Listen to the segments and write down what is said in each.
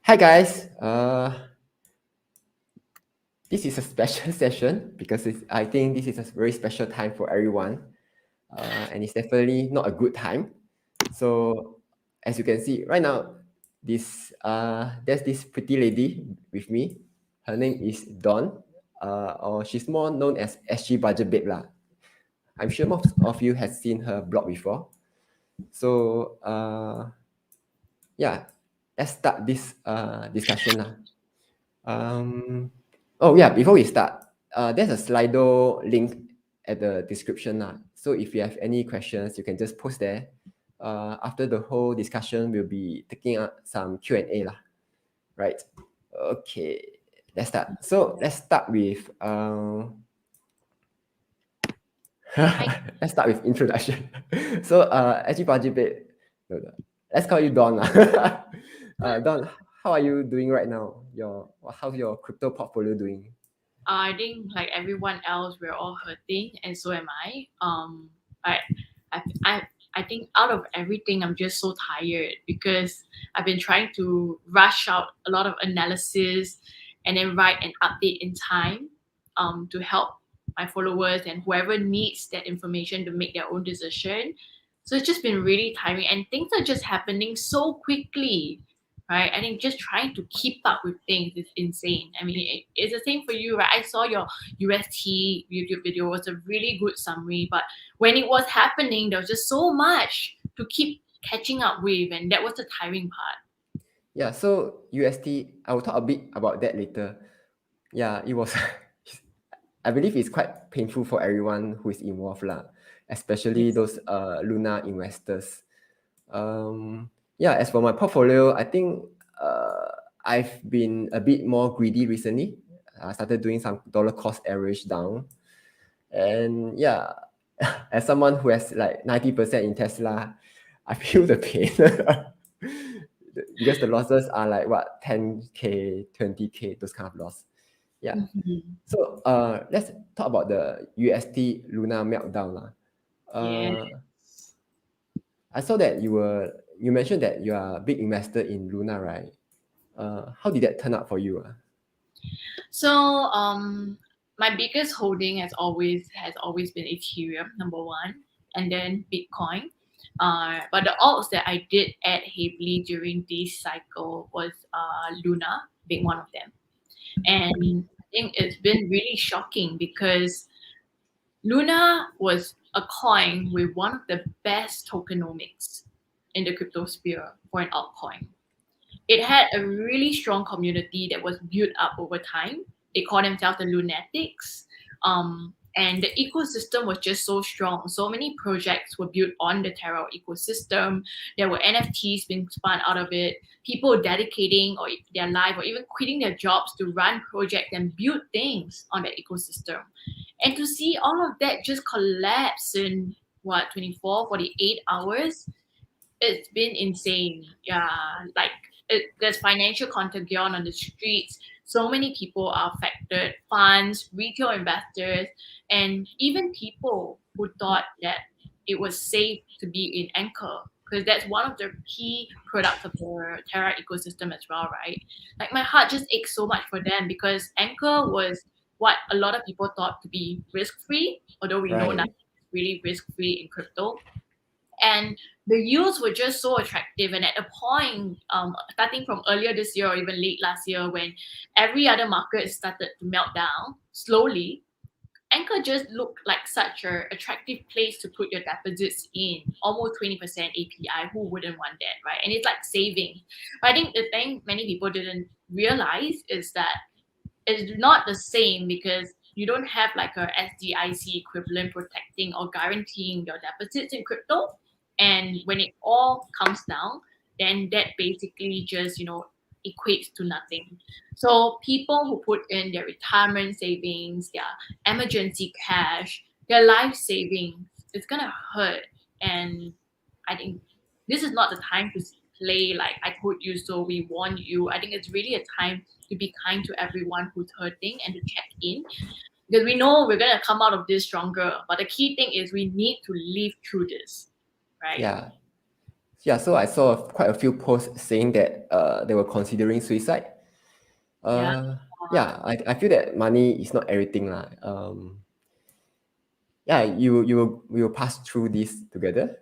Hi guys. This is a special session because I think this is a very special time for everyone, and it's definitely not a good time. So, as you can see right now, there's this pretty lady with me. Her name is Dawn, or she's more known as SG Budget Babe lah. I'm sure most of you have seen her blog before. So, yeah, let's start this discussion lah. Oh yeah, before we start, there's a Slido link at the description lah. So if you have any questions, you can just post there. After the whole discussion, we'll be taking up some Q&A lah. Right? Okay, let's start. So let's start with let's start with introduction. So actually, Pajibit, let's call you Don lah. Don, how are you doing right now? How's your crypto portfolio doing? I think like everyone else, we're all hurting, and so am I. I, I think out of everything, I'm just so tired because I've been trying to rush out a lot of analysis and then write an update in time, to help my followers and whoever needs that information to make their own decision. So it's just been really tiring, and things are just happening so quickly, right? I think just trying to keep up with things is insane. I mean, it's the same for you, right? I saw your UST YouTube video. It was a really good summary, but when it was happening, there was just so much to keep catching up with, and that was the tiring part. Yeah, so UST, I will talk a bit about that later. Yeah, it was, I believe it's quite painful for everyone who is involved lah, especially Yes. those Luna investors. Yeah, as for my portfolio, I think I've been a bit more greedy recently. I started doing some dollar cost average down. And yeah, as someone who has like 90% in Tesla, I feel the pain. Because the losses are like what 10K, 20K, those kind of loss. Yeah. Mhm. So let's talk about the UST Luna meltdown lah. Yeah. I saw that you mentioned that you are a big investor in Luna, right? How did that turn out for you? So, my biggest holding has always been Ethereum, number one, and then Bitcoin. But the alts that I did add heavily during this cycle was Luna, being one of them. And I think it's been really shocking because Luna was a coin with one of the best tokenomics in the crypto sphere for an altcoin. It had a really strong community that was built up over time. They call themselves the Lunatics. And the ecosystem was just so strong. So many projects were built on the Terra ecosystem. There were NFTs being spun out of it. People dedicating or their life or even quitting their jobs to run projects and build things on that ecosystem. And to see all of that just collapse in 24, 48 hours, it's been insane. Yeah, like there's financial contagion on the streets. So many people are affected: funds, retail investors, and even people who thought that it was safe to be in Anchor, because that's one of the key products of the Terra ecosystem as well, right? Like my heart just aches so much for them because Anchor was what a lot of people thought to be risk free, although we know Right. nothing is really risk free in crypto. And the yields were just so attractive. And at a point, starting from earlier this year or even late last year, when every other market started to melt down slowly, Anchor just looked like such an attractive place to put your deposits in. Almost 20% API. Who wouldn't want that, right? And it's like saving. But I think the thing many people didn't realize is that it's not the same because you don't have like a SDIC equivalent protecting or guaranteeing your deposits in crypto. And when it all comes down, then that basically just, equates to nothing. So people who put in their retirement savings, their emergency cash, their life savings, it's gonna hurt. And I think this is not the time to play like I told you so, we warned you. I think it's really a time to be kind to everyone who's hurting and to check in because we know we're gonna come out of this stronger. But the key thing is we need to live through this, right? Yeah. Yeah, so I saw quite a few posts saying that they were considering suicide. Yeah. Yeah, I feel that money is not everything lah. Yeah, we will pass through this together.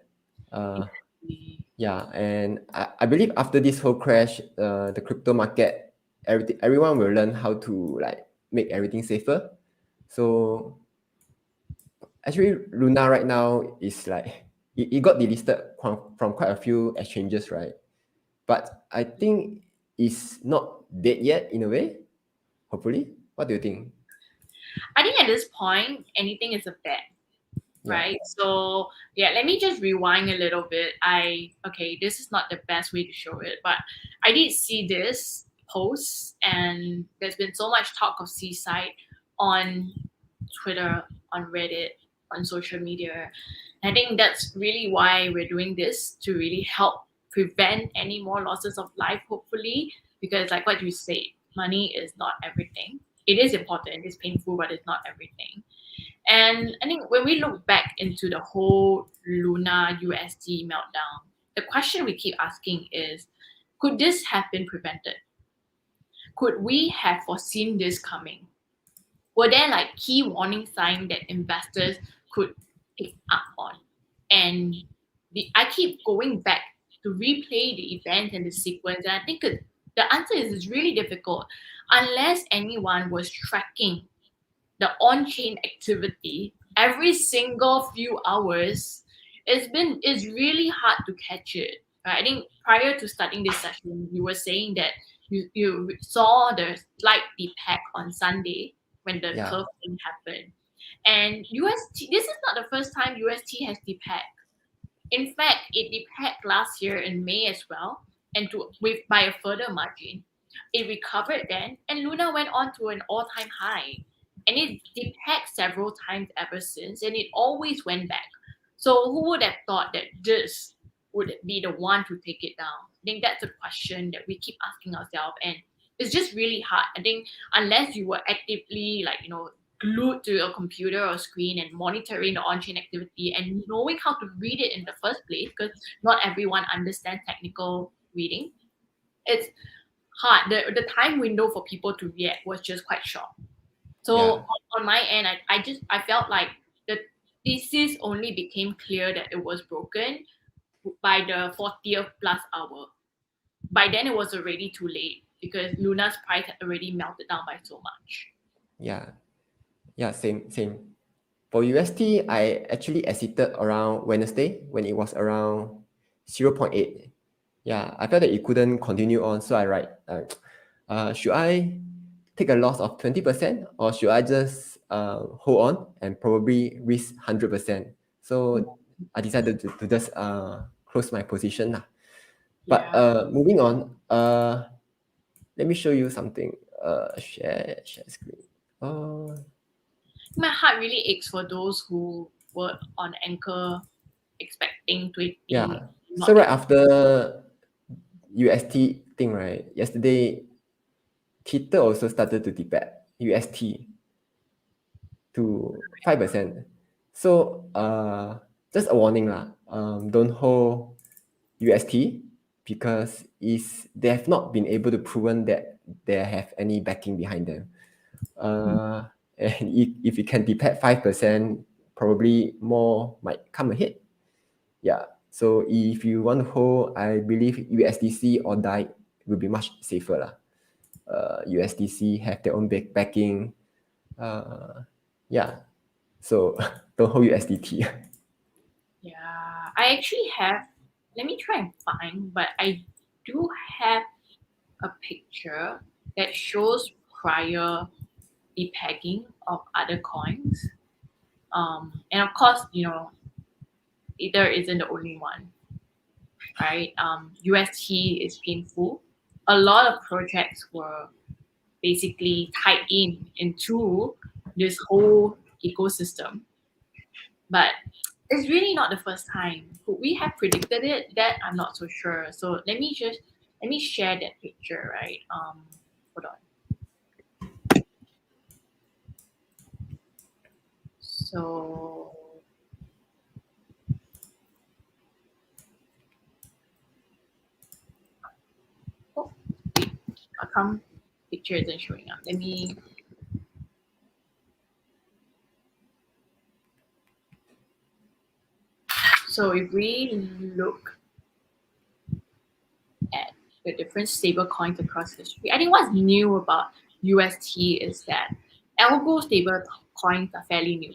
Uh, Exactly. yeah, and I believe after this whole crash, the crypto market, everyone will learn how to like make everything safer. So actually, Luna right now is like it got delisted from quite a few exchanges, right? But I think it's not dead yet in a way. Hopefully, what do you think? I think at this point, anything is a bet, Yeah, right? So yeah, let me just rewind a little bit. Okay, this is not the best way to show it, but I did see this post, and there's been so much talk of seaside on Twitter, on Reddit, on social media. I think that's really why we're doing this, to really help prevent any more losses of life, hopefully, because like what you said, money is not everything. It is important, it's painful, but it's not everything. And I think when we look back into the whole Luna USD meltdown, the question we keep asking is, could this have been prevented? Could we have foreseen this coming? Were there like key warning signs that investors could pick up on? And I keep going back to replay the events and the sequence, and I think the answer is really difficult unless anyone was tracking the on-chain activity every single few hours. It's really hard to catch it. Right? I think prior to starting this session, you were saying that you saw the slight depack on Sunday when the yeah, curve thing happened. And UST, this is not the first time UST has depacked. In fact, it depacked last year in May as well, and with by a further margin. It recovered then, and Luna went on to an all-time high. And it depacked several times ever since, and it always went back. So who would have thought that this would be the one to take it down? I think that's a question that we keep asking ourselves, and it's just really hard. I think unless you were actively glued to a computer or screen and monitoring the on-chain activity and knowing how to read it in the first place, because not everyone understands technical reading, it's hard. The time window for people to react was just quite short. So yeah, on my end, I felt like the thesis only became clear that it was broken by the 40th plus hour. By then it was already too late because Luna's price had already melted down by so much. yeah, yeah. Same. For UST, I actually exited around Wednesday when it was around 0.8. Yeah, I felt that it couldn't continue on, so I write, should I take a loss of 20% or should I just hold on and probably risk 100%? So I decided to just close my position lah. But Yeah. moving on, let me show you something. Share screen. Uh, My heart really aches for those who were on anchor expecting 20 yeah. So not right get. after UST thing, right? Yesterday, Tether also started to debate UST to 5%. So just a warning lah. Don't hold UST because they have not been able to proven that they have any backing behind them. And if you can depend 5%, probably more might come ahead. Yeah. So if you want to hold, I believe USDC or DAI will be much safer lah. USDC have their own backing. Yeah. So don't hold USDT. Yeah, I actually have. Let me try and find, but I do have a picture that shows prior depegging of other coins. And of course, Ether isn't the only one, right? UST is painful. A lot of projects were basically tied into this whole ecosystem, but it's really not the first time. Could we have predicted it? That I'm not so sure. So let me share that picture, right? Hold on. So How come picture isn't showing up? Let me. So if we look at the different stable coins across history, I think what's new about UST is that algo stable coins are fairly new,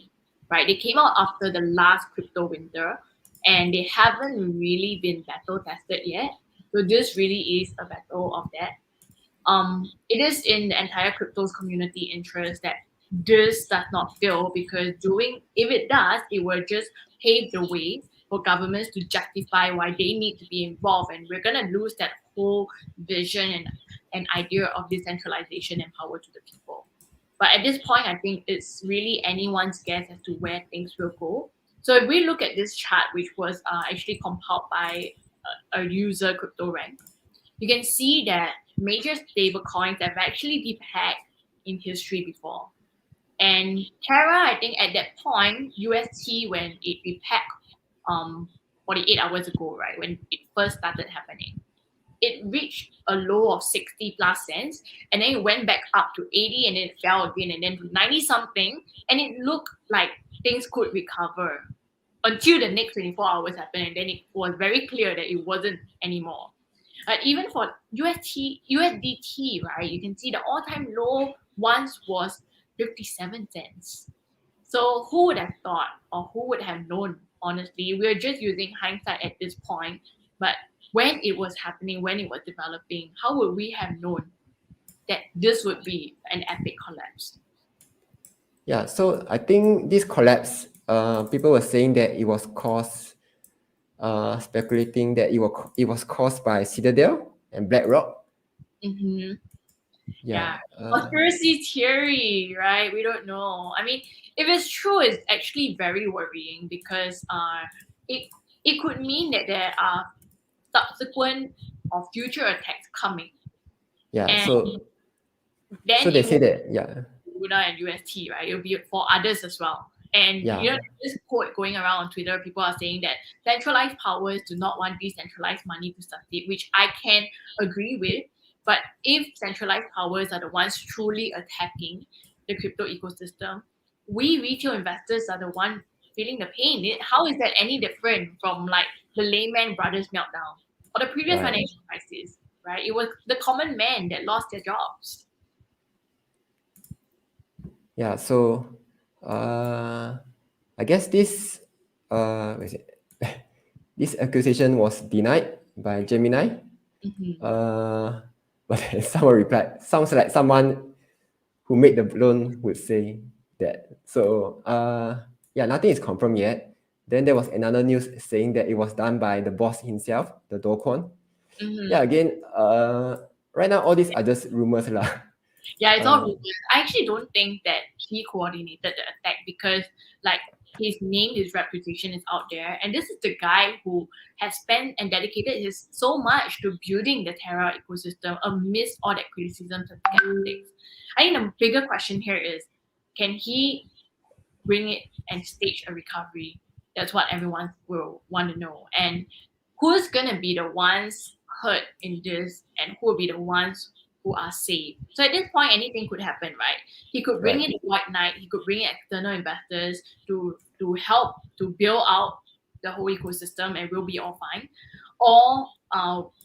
right? They came out after the last crypto winter, and they haven't really been battle tested yet. So this really is a battle of that. It is in the entire cryptos community interest that this does not fail, because doing if it does, it will just pave the way for governments to justify why they need to be involved, and we're gonna lose that whole vision and idea of decentralization and power to the people. But at this point, I think it's really anyone's guess as to where things will go. So if we look at this chart, which was actually compiled by a user crypto rank, you can see that major stablecoins have actually depegged in history before. And Terra, I think at that point, UST, when it depegged 48 hours ago, right, when it first started happening, it reached a low of 60 plus cents, and then it went back up to 80, and then it fell again, and then to 90 something, and it looked like things could recover until the next 24 hours happened, and then it was very clear that it wasn't anymore. Even for USDT, right, you can see the all-time low once was 57 cents. So who would have thought, or who would have known? Honestly, we're just using hindsight at this point. But when it was happening, when it was developing, how would we have known that this would be an epic collapse? Yeah, so I think this collapse, people were saying that it was caused, speculating that it was caused by Citadel and BlackRock. Mm-hmm. Yeah, Yeah, conspiracy theory, right? We don't know. I mean, if it's true, it's actually very worrying, because it it could mean that there are subsequent or future attacks coming, yeah. and then So they it say will that, yeah, be Luna and UST, right? It'll be for others as well. And yeah, this quote going around on Twitter, people are saying that centralized powers do not want decentralized money to succeed, which I can agree with. But if centralized powers are the ones truly attacking the crypto ecosystem, we retail investors are the one feeling the pain. How is that any different from like the Lehman Brothers meltdown or the previous right. financial crisis? Right? It was the common man that lost their jobs. Yeah, so I guess what is it? This accusation was denied by Gemini. Mm-hmm. But then someone replied, sounds like someone who made the loan would say that. So yeah, nothing is confirmed yet. Then there was another news saying that it was done by the boss himself, the Dokon. Mm-hmm. Yeah, again, right now all these are just rumors lah. Yeah, it's all Uh, rumors. I actually don't think that he coordinated the attack, because like his name, his reputation is out there, and this is the guy who has spent and dedicated his so much to building the Terra ecosystem amidst all that criticisms and skeptics. I think the bigger question here is, can he bring it and stage a recovery? That's what everyone will want to know. And who's gonna be the ones hurt in this, and who will be the ones who are saved? So at this point, anything could happen, right? He could bring right, in the white knight, he could bring in external investors to help to build out the whole ecosystem, and we'll be all fine. Or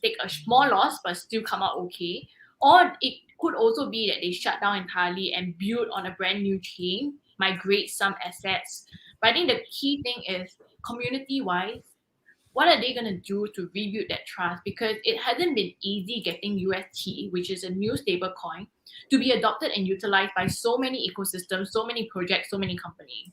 take a small loss but still come out okay. Or it could also be that they shut down entirely and build on a brand new chain, migrate some assets. But I think the key thing is, community wise, what are they going to do to rebuild that trust? Because it hasn't been easy getting UST, which is a new stable coin, to be adopted and utilized by so many ecosystems, so many projects, so many companies.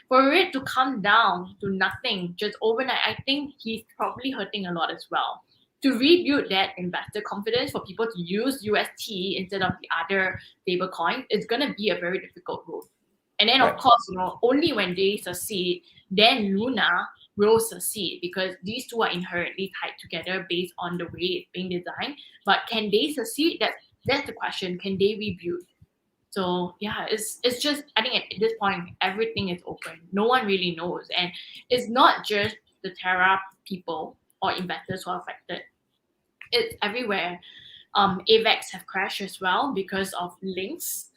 For it to come down to nothing just overnight, I think he's probably hurting a lot as well. To rebuild that investor confidence for people to use UST instead of the other stable coin, it's going to be a very difficult road. And then, of right, course, only when they succeed, then Luna will succeed, because these two are inherently tied together based on the way it's being designed. But can they succeed? That's the question. Can they rebuild? So yeah, it's just, I think at this point everything is open. No one really knows, and it's not just the Terra people or investors who are affected. It's everywhere. AVAX have crashed as well because of links.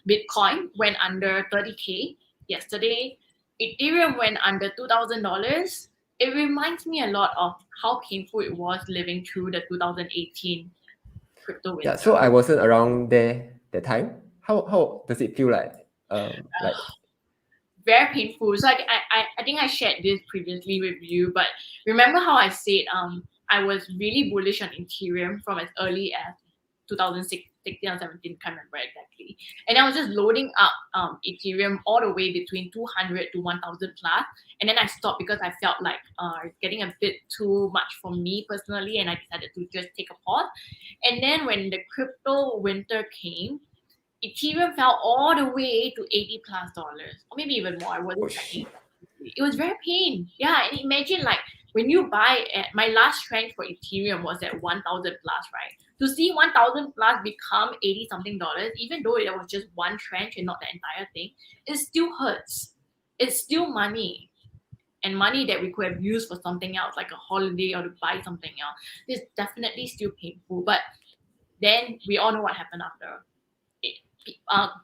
Bitcoin went under 30K yesterday. Ethereum went under $2,000. It reminds me a lot of how painful it was living through the 2018 crypto Yeah, so winter. I wasn't around there that time. How does it feel like Very painful. So I think I shared this previously with you, but remember how I said I was really bullish on Ethereum from as early as 2016 or 17, can't remember exactly. And I was just loading up Ethereum all the way between 200 to 1000 plus. And then I stopped because I felt like it's getting a bit too much for me personally, and I decided to just take a pause. And then when the crypto winter came, Ethereum fell all the way to $80 plus, or maybe even more. I oh wasn't tracking shit. it. It was very pain. Yeah, and imagine like when you buy at my last tranche for Ethereum was at 1000 plus, right? To see 1000 plus become 80 something dollars, even though it was just one tranche and not the entire thing, it still hurts. It's still money. And money that we could have used for something else, like a holiday or to buy something else. It's definitely still painful. But then we all know what happened after.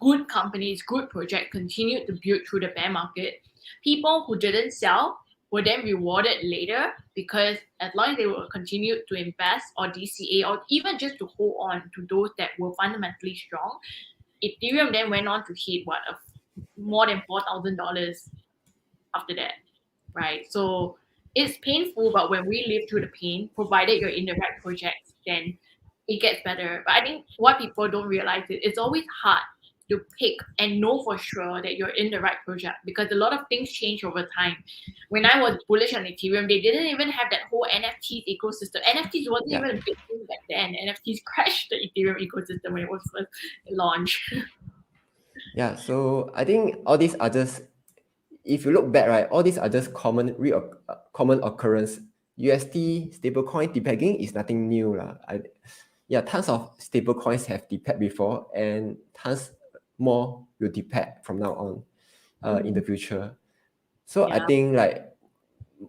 Good companies, good projects continued to build through the bear market. People who didn't sell were then rewarded later because as long as they will continue to invest or DCA or even just to hold on to those that were fundamentally strong, Ethereum then went on to hit more than $4,000 after that, right? So it's painful, but when we live through the pain, provided you're in the right projects, then it gets better. But I think what people don't realize is it's always hard to pick and know for sure that you're in the right project because a lot of things change over time. When I was bullish on Ethereum, they didn't even have that whole NFTs ecosystem. NFTs wasn't Yeah. even a big thing back then. NFTs crashed the Ethereum ecosystem when it was first launched. Yeah, so I think all these are just, if you look back, right, all these are just common occurrence. UST stablecoin depegging is nothing new lah. Yeah, tons of stablecoins have depegged before, and tons more will depeg from now on in the future. So I Yeah. think like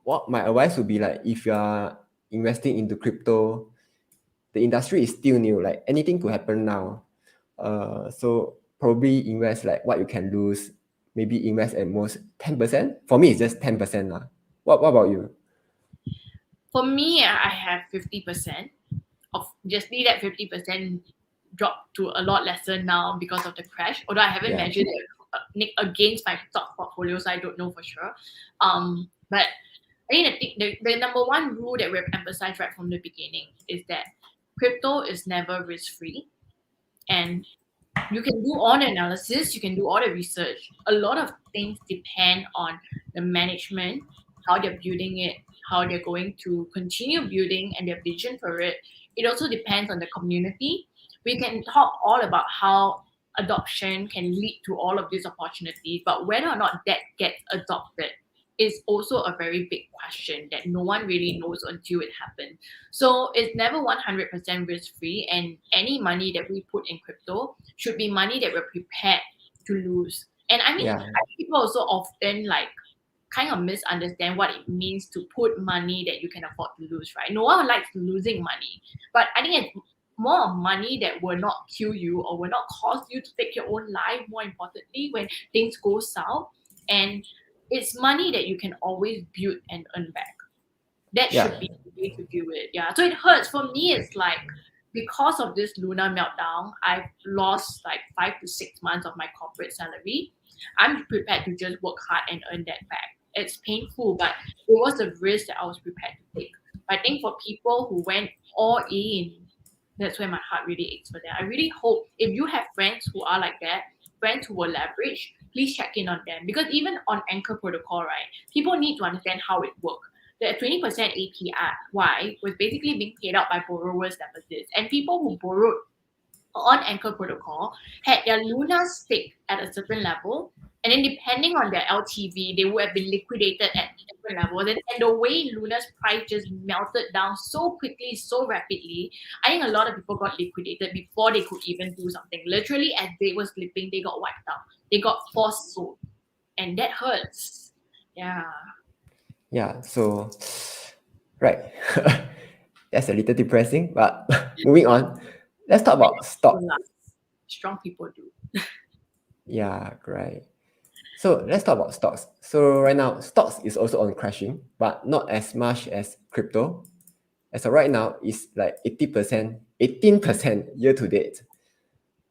what my advice would be like, if you are investing into crypto, the industry is still new. Like anything could happen now. So probably invest like what you can lose. Maybe invest at most 10%. For me, it's just 10% lah. What about you? For me, I have 50%. Obviously, that 50% dropped to a lot lesser now because of the crash. Although I haven't Yeah. measured it against my stock portfolio, so I don't know for sure. But I think the number one rule that we've emphasized right from the beginning is that crypto is never risk free, and you can do all the analysis, you can do all the research. A lot of things depend on the management, how they're building it, how they're going to continue building and their vision for it. It also depends on the community. We can talk all about how adoption can lead to all of these opportunities, but whether or not that gets adopted is also a very big question that no one really knows until it happens. So it's never 100% risk free, and any money that we put in crypto should be money that we're prepared to lose. And I mean, Yeah. I think people also often like kind of misunderstand what it means to put money that you can afford to lose, right? No one likes losing money, but I think it's more of money that will not kill you or will not cause you to take your own life, more importantly, when things go south. And it's money that you can always build and earn back. That Yeah. should be the way to do it. Yeah. So it hurts. For me, it's like because of this lunar meltdown, I've lost like 5 to 6 months of my corporate salary. I'm prepared to just work hard and earn that back. It's painful, but it was a risk that I was prepared to take. I think for people who went all in, that's where my heart really aches for that. I really hope if you have friends who are like that, friends who will leverage, please check in on them. Because even on Anchor Protocol, right, people need to understand how it works. The 20% APY was basically being paid out by borrowers' deposits. And people who borrowed on Anchor Protocol had their Luna stake at a certain level, and then depending on their LTV, they would have been liquidated at different levels. And the way Luna's price just melted down so quickly, so rapidly, I think a lot of people got liquidated before they could even do something. Literally, as they were sleeping, they got wiped out. They got forced sold, and that hurts. Yeah. Yeah. So right. That's a little depressing, but moving on. Let's talk about Don't stock. laugh. Strong people do. Yeah, right. So let's talk about stocks. So right now, stocks is also on crashing, but not as much as crypto. As of right now, it's like 80%, 18% year to date.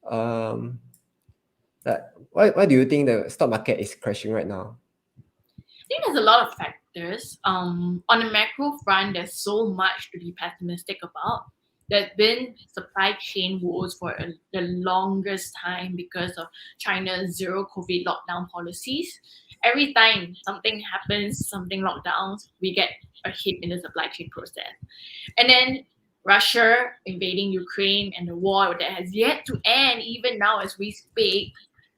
Um, why do you think the stock market is crashing right now? I think there's a lot of factors. On the macro front, there's so much to be pessimistic about. There's been supply chain woes for the longest time because of China's zero COVID lockdown policies. Every time something happens, something lockdowns, we get a hit in the supply chain process. And then Russia invading Ukraine and the war that has yet to end, even now as we speak,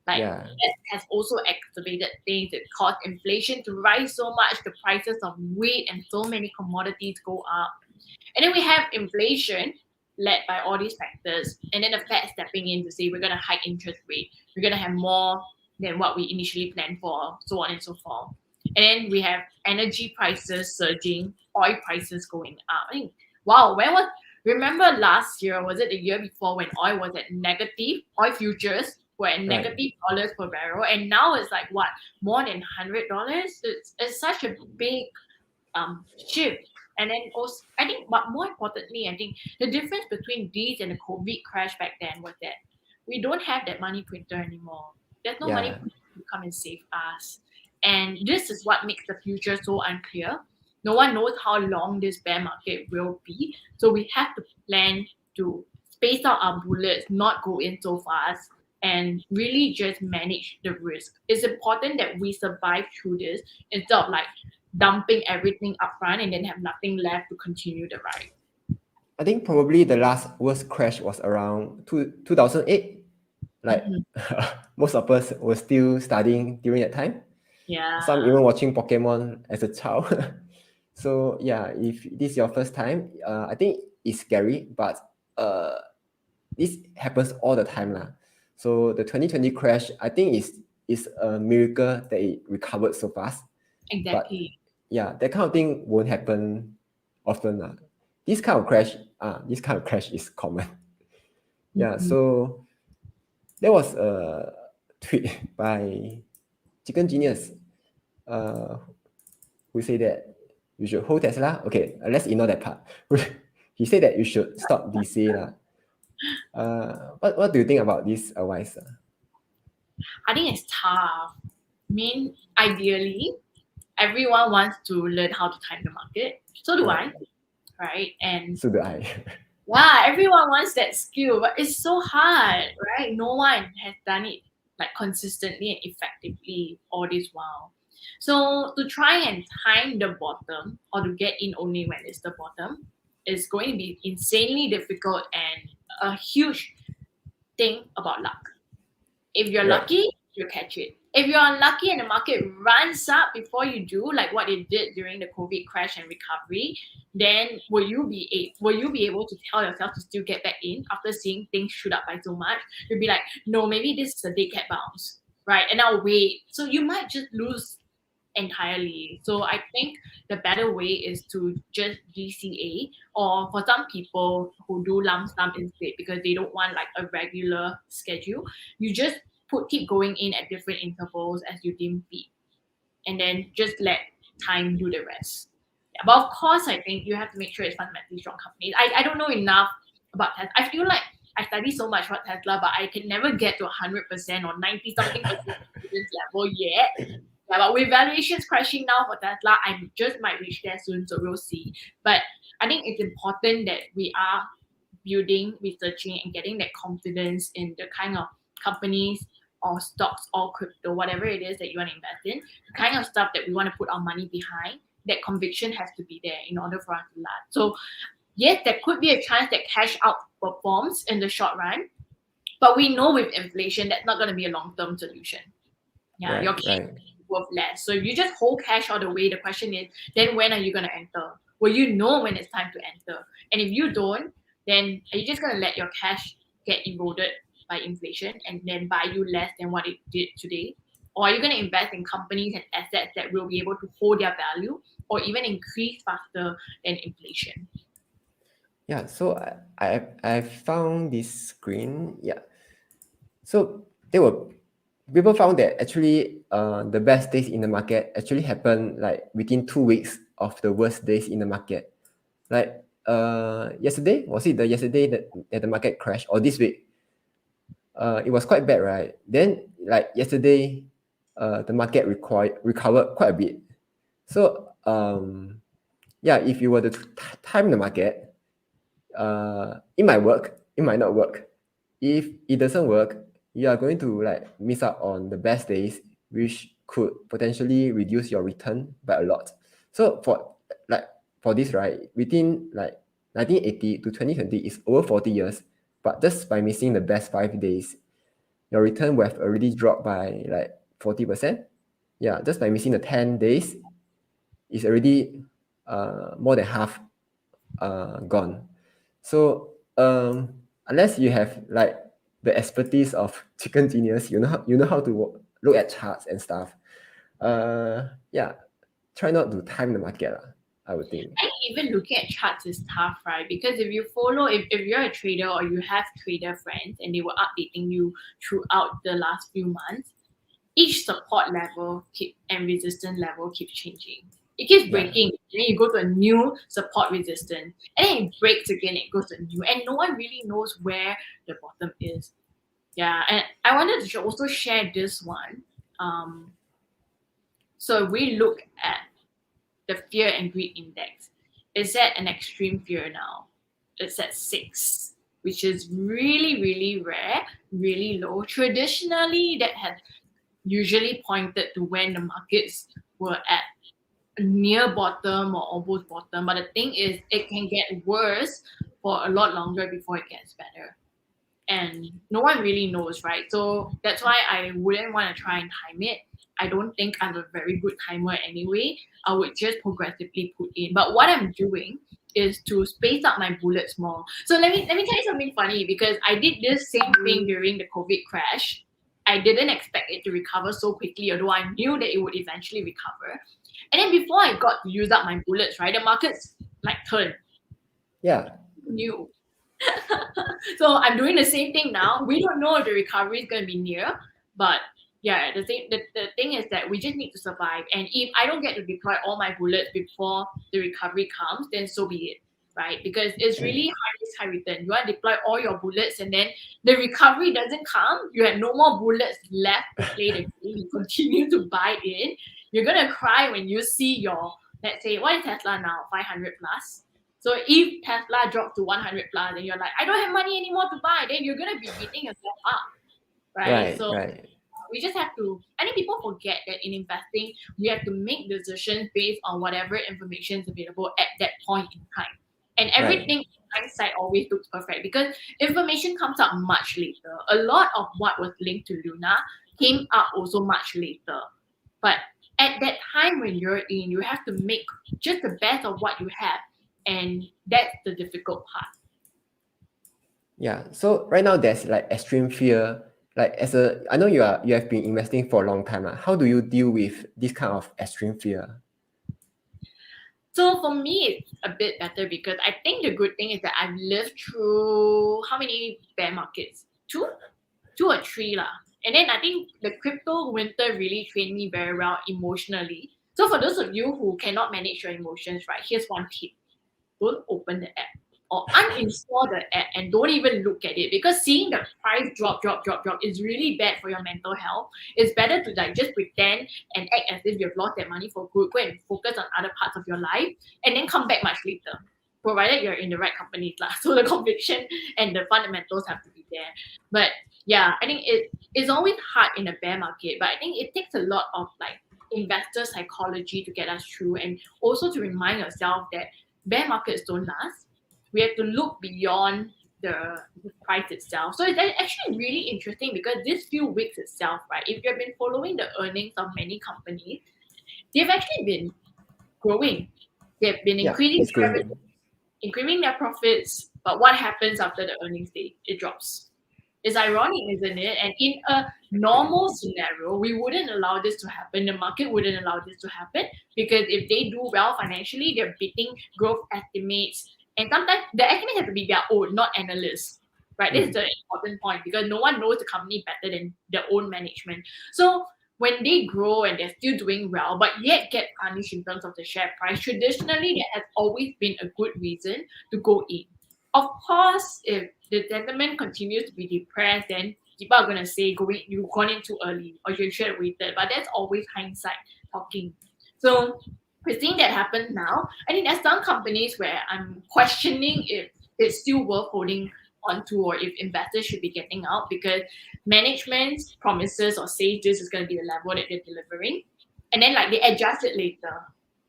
like Yeah, that has also exacerbated things. It caused inflation to rise so much, the prices of wheat and so many commodities go up. And then we have inflation led by all these factors, and then the Fed stepping in to say we're going to hike interest rate, we're going to have more than what we initially planned for, so on and so forth. And then we have energy prices surging, oil prices going up. I mean, wow, when was remember last year? Was it the year before when oil was at negative? Oil futures were at right. negative dollars per barrel, and now it's like what more than $100. It's such a big shift. And then also, I think, but more importantly, I think the difference between these and the COVID crash back then was that we don't have that money printer anymore. There's no money Yeah, printer to come and save us. And this is what makes the future so unclear. No one knows how long this bear market will be. So we have to plan to space out our bullets, not go in so fast, and really just manage the risk. It's important that we survive through this instead of like dumping everything up front and then have nothing left to continue the ride. I think probably the last worst crash was around 2008. Like Mhm. most of us were still studying during that time. Some Yeah, even watching Pokemon as a child. So yeah, if this is your first time, I think it's scary, but uh, this happens all the time lah. So the 2020 crash, I think is a miracle that it recovered so fast. But exactly. yeah, that kind of thing won't happen often lah. This kind of crash is common. Yeah, Mhm. so there was a tweet by Chicken Genius, uh, who say that you should hold Tesla. Okay, let's ignore that part. He said that you should stop DCA lah. What do you think about this advice? I think it's tough. I mean, ideally, everyone wants to learn how to time the market. So do Right. I, right? And So do I. yeah, everyone wants that skill, but it's so hard, right? No one has done it like consistently and effectively all this while. So to try and time the bottom or to get in only when it's the bottom is going to be insanely difficult and a huge thing about luck. If you're Right. lucky, you catch it. If you're unlucky and the market runs up before you do, like what it did during the COVID crash and recovery, then will you be able to tell yourself to still get back in after seeing things shoot up by so much? You'll be like, no, maybe this is a dead cat bounce, right? And I'll wait. So you might just lose entirely. So I think the better way is to just DCA, or for some people who do lump sum instead because they don't want like a regular schedule, you just keep going in at different intervals as you deem fit, and then just let time do the rest. Yeah, but of course, I think you have to make sure it's fundamentally strong companies. I don't know enough about Tesla. I feel like I study so much about Tesla, but I can never get to 100% or 90 something percent confidence level yet. Yeah, but with valuations crashing now for Tesla, I just might reach there soon, so we'll see. But I think it's important that we are building, researching, and getting that confidence in the kind of companies or stocks or crypto, whatever it is that you want to invest in, the kind of stuff that we want to put our money behind. That conviction has to be there in order for us to learn. So yes, there could be a chance that cash out performs in the short run, but we know with inflation that's not going to be a long-term solution. Yeah, your Right. cash Right. is worth less. So if you just hold cash all the way, the question is, then when are you going to enter? Will you know when it's time to enter? And if you don't, then are you just going to let your cash get eroded by inflation and then buy you less than what it did today? Or are you going to invest in companies and assets that will be able to hold their value or even increase faster than inflation? Yeah, so I found this screen. Yeah, so they were people found that actually the best days in the market actually happened like within 2 weeks of the worst days in the market. Like yesterday, was it the yesterday that the market crashed, or this week? It was quite bad, right? Then like yesterday, the market recovered quite a bit. So yeah, if you were to time the market, it might work, it might not work. If it doesn't work, you are going to like miss out on the best days, which could potentially reduce your return by a lot. So like for this, right, within like 1980 to 2020 is over 40 years, but just by missing the best 5 days, your return will have already dropped by like 40%. Yeah, just by missing the 10 days, it's already more than half gone. So unless you have like the expertise of chicken genius, you know how to look at charts and stuff. Yeah, try not to time the market, I would think. I think even looking at charts is tough, right? Because if you follow, if you're a trader or you have trader friends and they were updating you throughout the last few months, each support level and resistance level keeps changing. It keeps Yeah, breaking. Then you go to a new support resistance, and then it breaks again. It goes to a new, and no one really knows where the bottom is. Yeah, and I wanted to also share this one. Um, so we look at the fear and greed index. It's at an extreme fear now. It's at 6, which is really, really rare, really low. Traditionally, that has usually pointed to when the markets were at near bottom or almost bottom. But the thing is, it can get worse for a lot longer before it gets better. And no one really knows, right? So that's why I wouldn't want to try and time it. I don't think I'm a very good timer anyway. I would just progressively put in. But what I'm doing is to space out my bullets more. So let me tell you something funny because I did this same thing during the COVID crash. I didn't expect it to recover so quickly, although I knew that it would eventually recover. And then before I got to use up my bullets, right, the markets like turned yeah, new. So I'm doing the same thing now. We don't know if the recovery is going to be near, but yeah, the thing is that we just need to survive. And if I don't get to deploy all my bullets before the recovery comes, then so be it, right? Because it's right, really high risk, high return. You want to deploy all your bullets, and then the recovery doesn't come. You have no more bullets left to play the game. You continue to buy in. You're gonna cry when you see your, let's say, what is Tesla now, 500 plus. So if Tesla drops to 100 plus, and you're like, I don't have money anymore to buy, then you're gonna be beating yourself up, right? right, So right, we just have to. I think people forget that in investing, we have to make decisions based on whatever information is available at that point in time, and right. everything in hindsight always looks perfect because information comes out much later. A lot of what was linked to Luna came out also much later, but at that time when you're in, you have to make just the best of what you have, and that's the difficult part. Yeah. So right now there's like extreme fear. Like I know you have been investing for a long time. How do you deal with this kind of extreme fear? So for me, it's a bit better because I think the good thing is that I've lived through how many bear markets? Two or three lah. And then I think the crypto winter really trained me very well emotionally. So for those of you who cannot manage your emotions, right, here's one tip: don't open the app or uninstall the app and don't even look at it because seeing the price drop is really bad for your mental health. It's better to like just pretend and act as if you've lost that money for good, go and focus on other parts of your life and then come back much later, provided you're in the right companies lah. So the conviction and the fundamentals have to be there. But yeah, I think it is always hard in a bear market, but I think it takes a lot of like investor psychology to get us through and also to remind yourself that bear markets don't last. We have to look beyond the price itself. So it's actually really interesting because these few weeks itself, right? If you've been following the earnings of many companies, they've actually been growing. They've been Yeah, increasing it's their going. revenue, increasing their profits. But what happens after the earnings day? It drops. It's ironic, isn't it? And in a normal scenario, we wouldn't allow this to happen. The market wouldn't allow this to happen because if they do well financially, they're beating growth estimates. And sometimes the estimates have to be their own, not analysts. Right? This is the important point because no one knows the company better than their own management. So when they grow and they're still doing well, but yet get punished in terms of the share price, traditionally there has always been a good reason to go in. Of course, if the sentiment continues to be depressed, then people are gonna say you've gone in too early or you should have waited. But that's always hindsight talking. So we're seeing that happen now. I think there's some companies where I'm questioning if it's still worth holding onto or if investors should be getting out because management's promises or say this is going to be the level that they're delivering. And then like they adjust it later.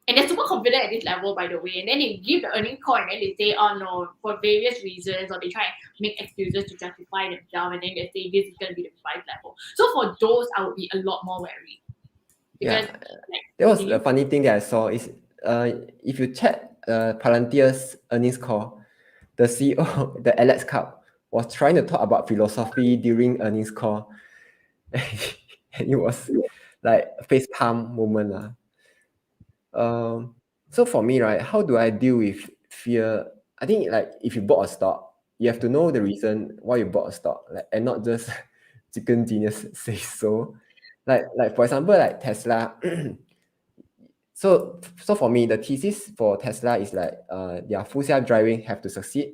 And they're super confident at this level, by the way. And then they give the earning call and then they say, oh no, for various reasons, or they try and make excuses to justify themselves. And then they say this is going to be the price level. So for those, I would be a lot more wary. Because, that was the funny thing that I saw is if you check Palantir's earnings call, the CEO, the Alex Cup, was trying to talk about philosophy during earnings call. And it was like a face palm moment. So for me, right, how do I deal with fear? I think like if you bought a stock, you have to know the reason why you bought a stock, like, and not just chicken genius say so. Like for example, like Tesla. So for me, the thesis for Tesla is like their full self driving have to succeed,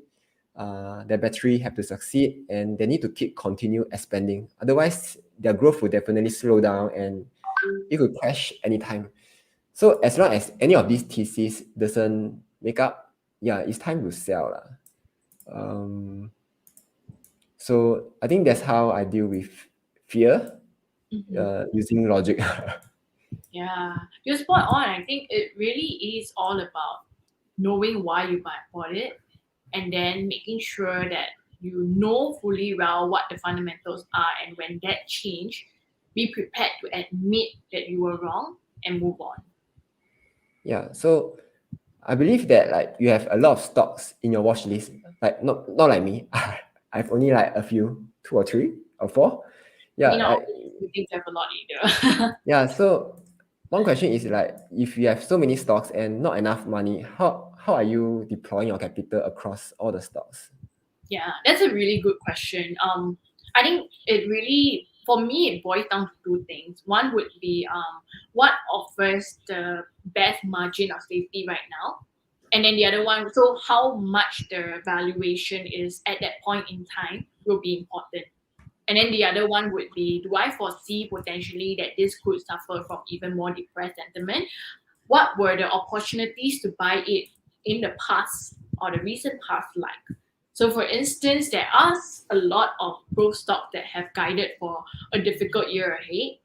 their battery have to succeed, and they need to keep continue expanding. Otherwise, their growth will definitely slow down and it could crash anytime. So as long as any of these theses doesn't make up, yeah, it's time to sell lah. So I think that's how I deal with fear, using logic. Yeah, you're spot on. I think it really is all about knowing why you bought it and then making sure that you know fully well what the fundamentals are. And when that change, be prepared to admit that you were wrong and move on. Yeah, so I believe that like you have a lot of stocks in your watch list, like not like me. I've only like a few, 2 or 3 or 4. Yeah, You know, you think you have a lot either. yeah. So one question is like, if you have so many stocks and not enough money, how are you deploying your capital across all the stocks? Yeah, that's a really good question. I think it really, for me, it boils down to two things. One would be what offers the best margin of safety right now, and then the other one, so how much the valuation is at that point in time will be important. And then the other one would be, do I foresee potentially that this could suffer from even more depressed sentiment? What were the opportunities to buy it in the past or the recent past like? So, for instance, there are a lot of growth stocks that have guided for a difficult year ahead.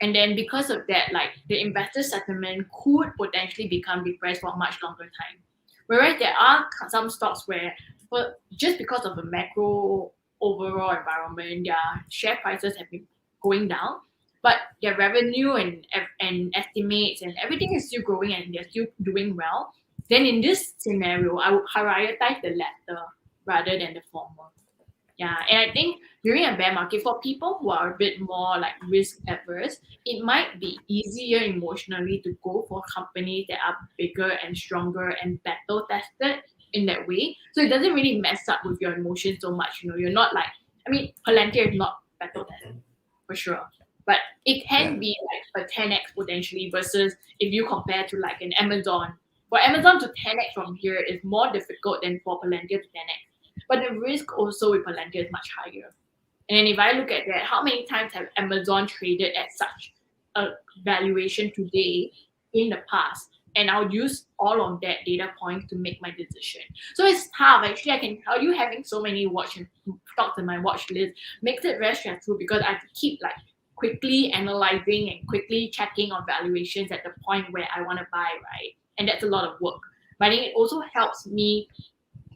And then because of that, like the investor sentiment could potentially become depressed for a much longer time. Whereas there are some stocks where, well, just because of the macro overall environment, their share prices have been going down, but their revenue and estimates and everything is still growing and they're still doing well. Then in this scenario, I would prioritize the latter rather than the former. Yeah, and I think during a bear market, for people who are a bit more like risk averse, it might be easier emotionally to go for companies that are bigger and stronger and better tested in that way. So it doesn't really mess up with your emotions so much. You know, you're not like, I mean, Palantir is not better tested for sure, but it can be like a 10x potentially versus if you compare to like an Amazon. For Amazon to 10x from here is more difficult than for Palantir to 10x. But the risk also with Palantir is much higher. And then if I look at that, how many times have Amazon traded at such a valuation today in the past? And I'll use all of that data points to make my decision. So it's tough. Actually, I can tell you having so many stocks in my watch list makes it very stressful because I have to keep like quickly analyzing and quickly checking on valuations at the point where I want to buy, right? And that's a lot of work. But I think it also helps me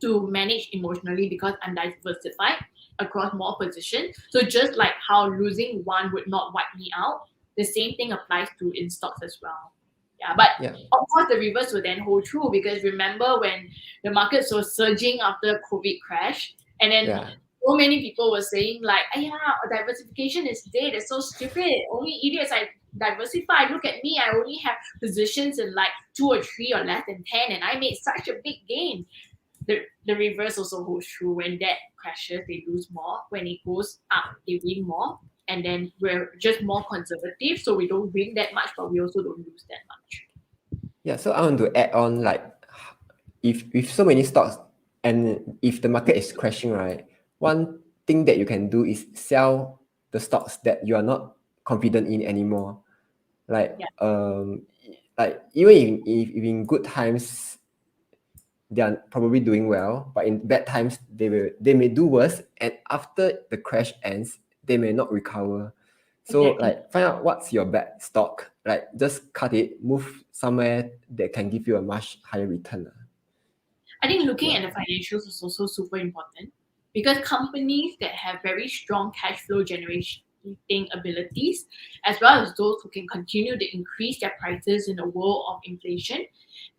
to manage emotionally because I'm diversified across more positions. So just like how losing one would not wipe me out, the same thing applies to in stocks as well. Yeah, but of course the reverse will then hold true because remember when the markets were surging after COVID crash, and then so many people were saying like, yeah, diversification is dead, it's so stupid. Only idiots I diversify. Look at me, I only have positions in like 2 or 3 or less than 10 and I made such a big gain. the reverse also holds true. When that crashes, they lose more. When it goes up, they win more. And then we're just more conservative, so we don't win that much, but we also don't lose that much. Yeah, so I want to add on like if so many stocks and if the market is crashing, right? One thing that you can do is sell the stocks that you are not confident in anymore. Like Yeah, like even if in good times they are probably doing well, but in bad times they may do worse, and after the crash ends, they may not recover. So exactly. like find out what's your bad stock, like just cut it, move somewhere that can give you a much higher return. I think looking Yeah, at the financials is also super important because companies that have very strong cash flow generating abilities, as well as those who can continue to increase their prices in a world of inflation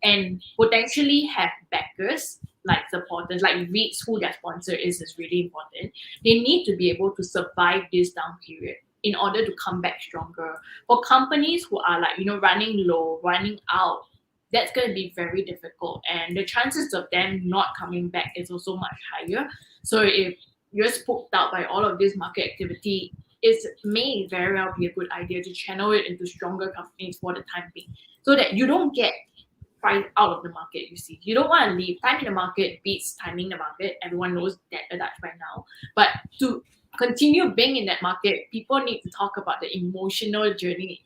and potentially have backers like supporters, like REITs, who their sponsor is really important. They need to be able to survive this down period in order to come back stronger. For companies who are like, running low, running out, that's going to be very difficult. And the chances of them not coming back is also much higher. So if you're spooked out by all of this market activity, it may very well be a good idea to channel it into stronger companies for the time being so that you don't get price out of the market. You see, you don't want to leave. Time in the market beats timing the market. Everyone knows that Dutch by now. But to continue being in that market, people need to talk about the emotional journey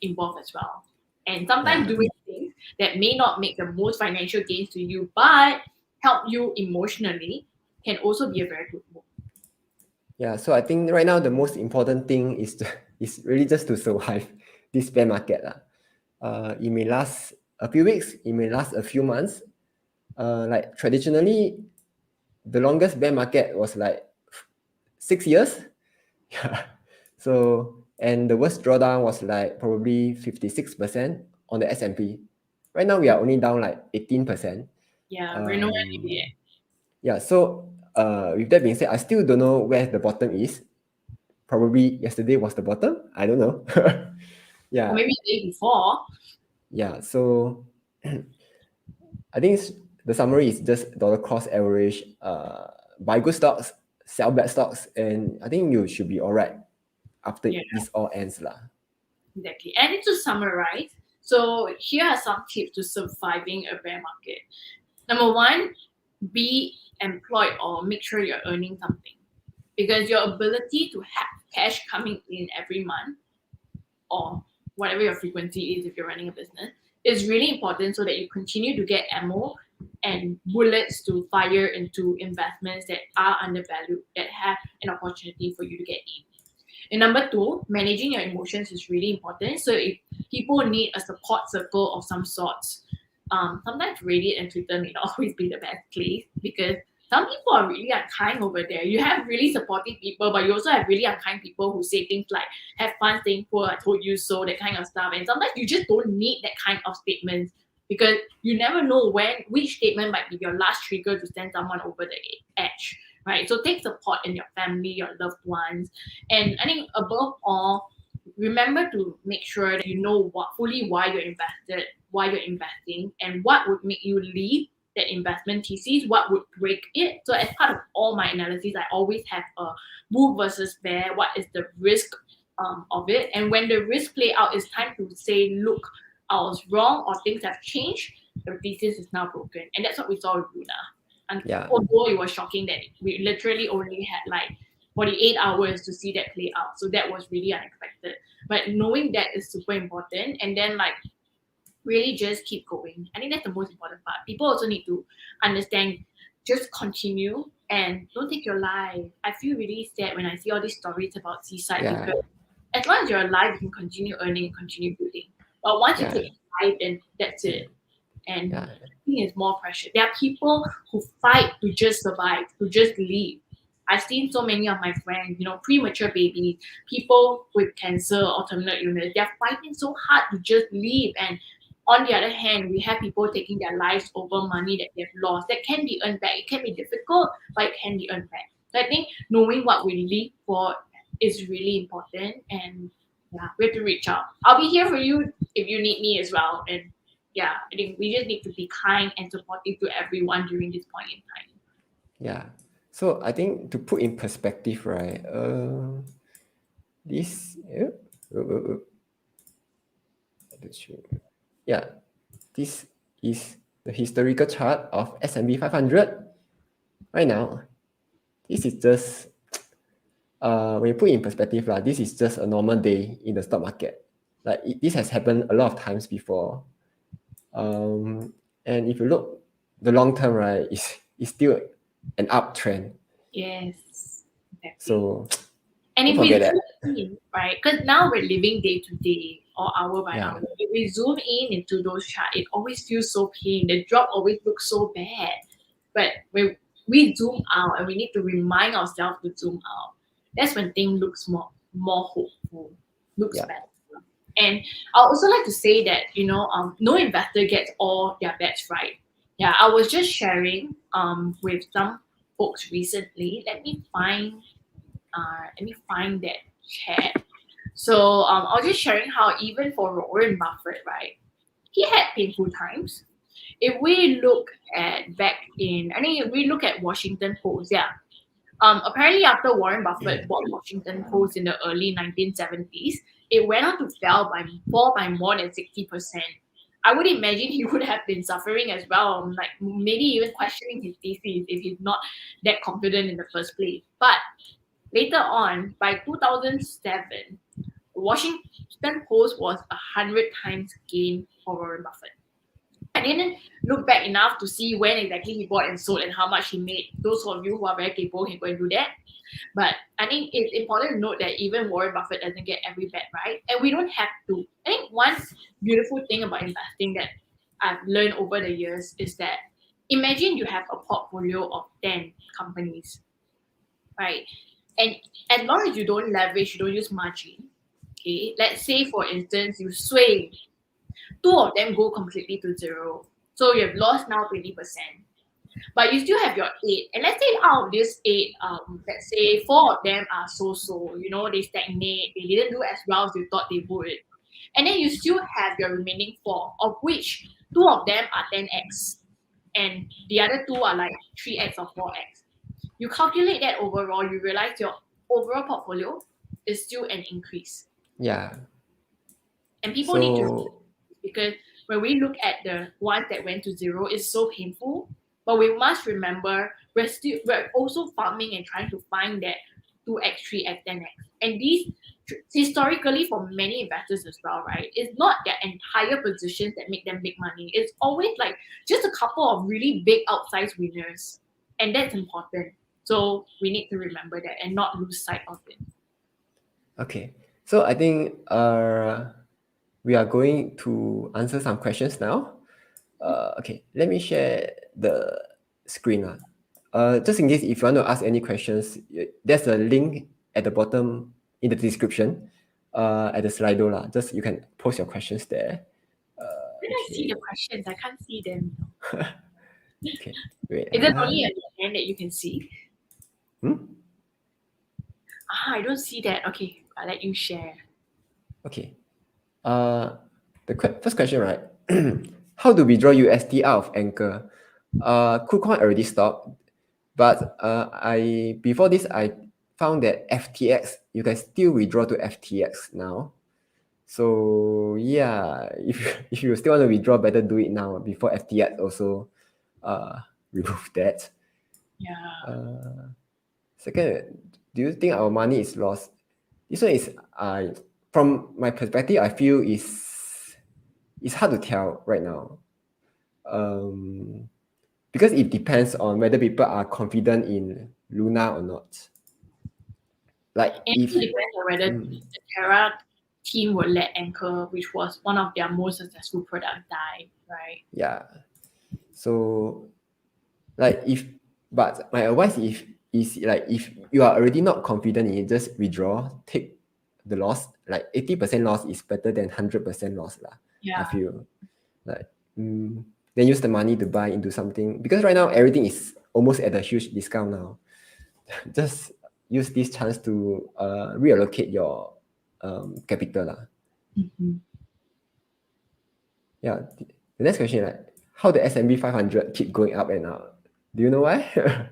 involved as well. And sometimes yeah, doing things that may not make the most financial gains to you, but help you emotionally, can also be a very good move. yeah. So I think right now the most important thing is is really just to survive this bear market. It may last a few weeks, it may last a few months. Like traditionally, the longest bear market was like 6 years. Yeah. So and the worst drawdown was like probably 56% on the S&P. Right now we are only down like 18%. Yeah, we're nowhere near Um, it. yeah. So with that being said, I still don't know where the bottom is. Probably yesterday was the bottom. I don't know. Or Yeah. maybe the day before. Yeah. So I think the summary is just dollar cost average. Buy good stocks, sell bad stocks, and I think you should be all right after Yeah. this all ends lah. Exactly. And to summarize, so here are some tips to surviving a bear market. Number one, be employed or make sure you're earning something because your ability to have cash coming in every month or whatever your frequency is if you're running a business is really important so that you continue to get ammo and bullets to fire into investments that are undervalued that have an opportunity for you to get in. And number two, managing your emotions is really important. So if people need a support circle of some sorts, sometimes Reddit and Twitter may not always be the best place because some people are really unkind over there. You have really supportive people, but you also have really unkind people who say things like "have fun staying poor," "I told you so," that kind of stuff. And sometimes you just don't need that kind of statements because you never know which statement might be your last trigger to send someone over the edge, right? So take support in your family, your loved ones, and I think above all, remember to make sure that you know fully why you're invested, why you're investing, and what would make you leave that investment thesis, what would break it. So as part of all my analysis, I always have a bull versus bear. What is the risk of it? And when the risk play out, it's time to say, look, I was wrong or things have changed. The thesis is now broken. And that's what we saw with Luna. And Yeah, although it was shocking that we literally only had like 48 hours to see that play out. So that was really unexpected. But knowing that is super important. And then like really just keep going. I think that's the most important part. People also need to understand, just continue and don't take your life. I feel really sad when I see all these stories about suicide yeah, because as long as you're alive, you can continue earning and continue building. But once you yeah, take your life, then that's it. And yeah, nothing is more precious. There are people who fight to just survive, to just live. I've seen so many of my friends, premature babies, people with cancer or terminal illness, they're fighting so hard to just live. And on the other hand, we have people taking their lives over money that they've lost. That can be earned back. It can be difficult, but it can be earned back. So I think knowing what we live for is really important. And yeah, we have to reach out. I'll be here for you if you need me as well. And yeah, I think we just need to be kind and supportive to everyone during this point in time. Yeah. So I think to put in perspective, right? This yeah, this is the historical chart of S&P 500 right now. This is just when you put in perspective, this is just a normal day in the stock market. Like this has happened a lot of times before. And if you look the long term, right, it's still an uptrend. Yes, exactly. So And don't if we forget zoom that. in, right, because now we're living day to day or hour by Yeah. hour, if we zoom in into those charts, it always feels so pain. The drop always looks so bad. But when we zoom out and we need to remind ourselves to zoom out, that's when things looks more hopeful, looks Yeah. better. And I also like to say that no investor gets all their bets right. Yeah, I was just sharing with some folks recently. Let me find that chat. So I was just sharing how even for Warren Buffett, right, he had painful times. If we look at if we look at Washington Post, yeah. Apparently, after Warren Buffett bought Washington Post in the early 1970s, it went on to fall by more than 60%. I would imagine he would have been suffering as well, like maybe even questioning his thesis if he's not that confident in the first place. But later on, by 2007, Washington Post was 100 times gain for Warren Buffett. I didn't look back enough to see when exactly he bought and sold and how much he made. Those of you who are very capable can go and do that. But I think it's important to note that even Warren Buffett doesn't get every bet right, and we don't have to. I think one beautiful thing about investing that I've learned over the years is that imagine you have a portfolio of 10 companies, right? And as long as you don't leverage, you don't use margin, okay? Let's say, for instance, you sway, two of them go completely to zero. So you've lost now 20%. But you still have your eight. And let's say out of these eight, let's say four of them are so-so, they stagnate, they didn't do as well as you thought they would. And then you still have your remaining four, of which two of them are 10x and the other two are like 3x or 4x. You calculate that overall, you realize your overall portfolio is still an increase. Yeah. And people need to, So because when we look at the ones that went to zero, it's so painful. But we must remember we're also farming and trying to find that 2x, 3x, 10x. And these historically for many investors as well, right? It's not their entire positions that make them make money. It's always like just a couple of really big outsized winners. And that's important. So we need to remember that and not lose sight of it. okay. So I think we are going to answer some questions now. Okay, let me share the screen. Just in case if you want to ask any questions, there's a link at the bottom in the description at the Slido. Just you can post your questions there. When I see the questions, I can't see them. Okay, wait. Is it only at the end that you can see? Hmm? I don't see that. Okay, I'll let you share. Okay. The first question, right? How to withdraw USD out of Anchor? KuCoin already stopped, but before this I found that FTX you can still withdraw to FTX now. So yeah, if you still want to withdraw, better do it now before FTX also remove that. Yeah. Second, do you think our money is lost? This one is from my perspective, I feel it's hard to tell right now. Because it depends on whether people are confident in Luna or not. Like And if it depends on whether the Terra team will let Anchor, which was one of their most successful products, die, right? yeah. So like but my advice is like if you are already not confident in it, just withdraw, take the loss. Like 80% loss is better than 100% loss lah. I Yeah. feel like then use the money to buy into something because right now everything is almost at a huge discount now. Just use this chance to reallocate your capital lah. Mm-hmm. Yeah. The next question, like, how the S&P 500 keep going up and up? Do you know why?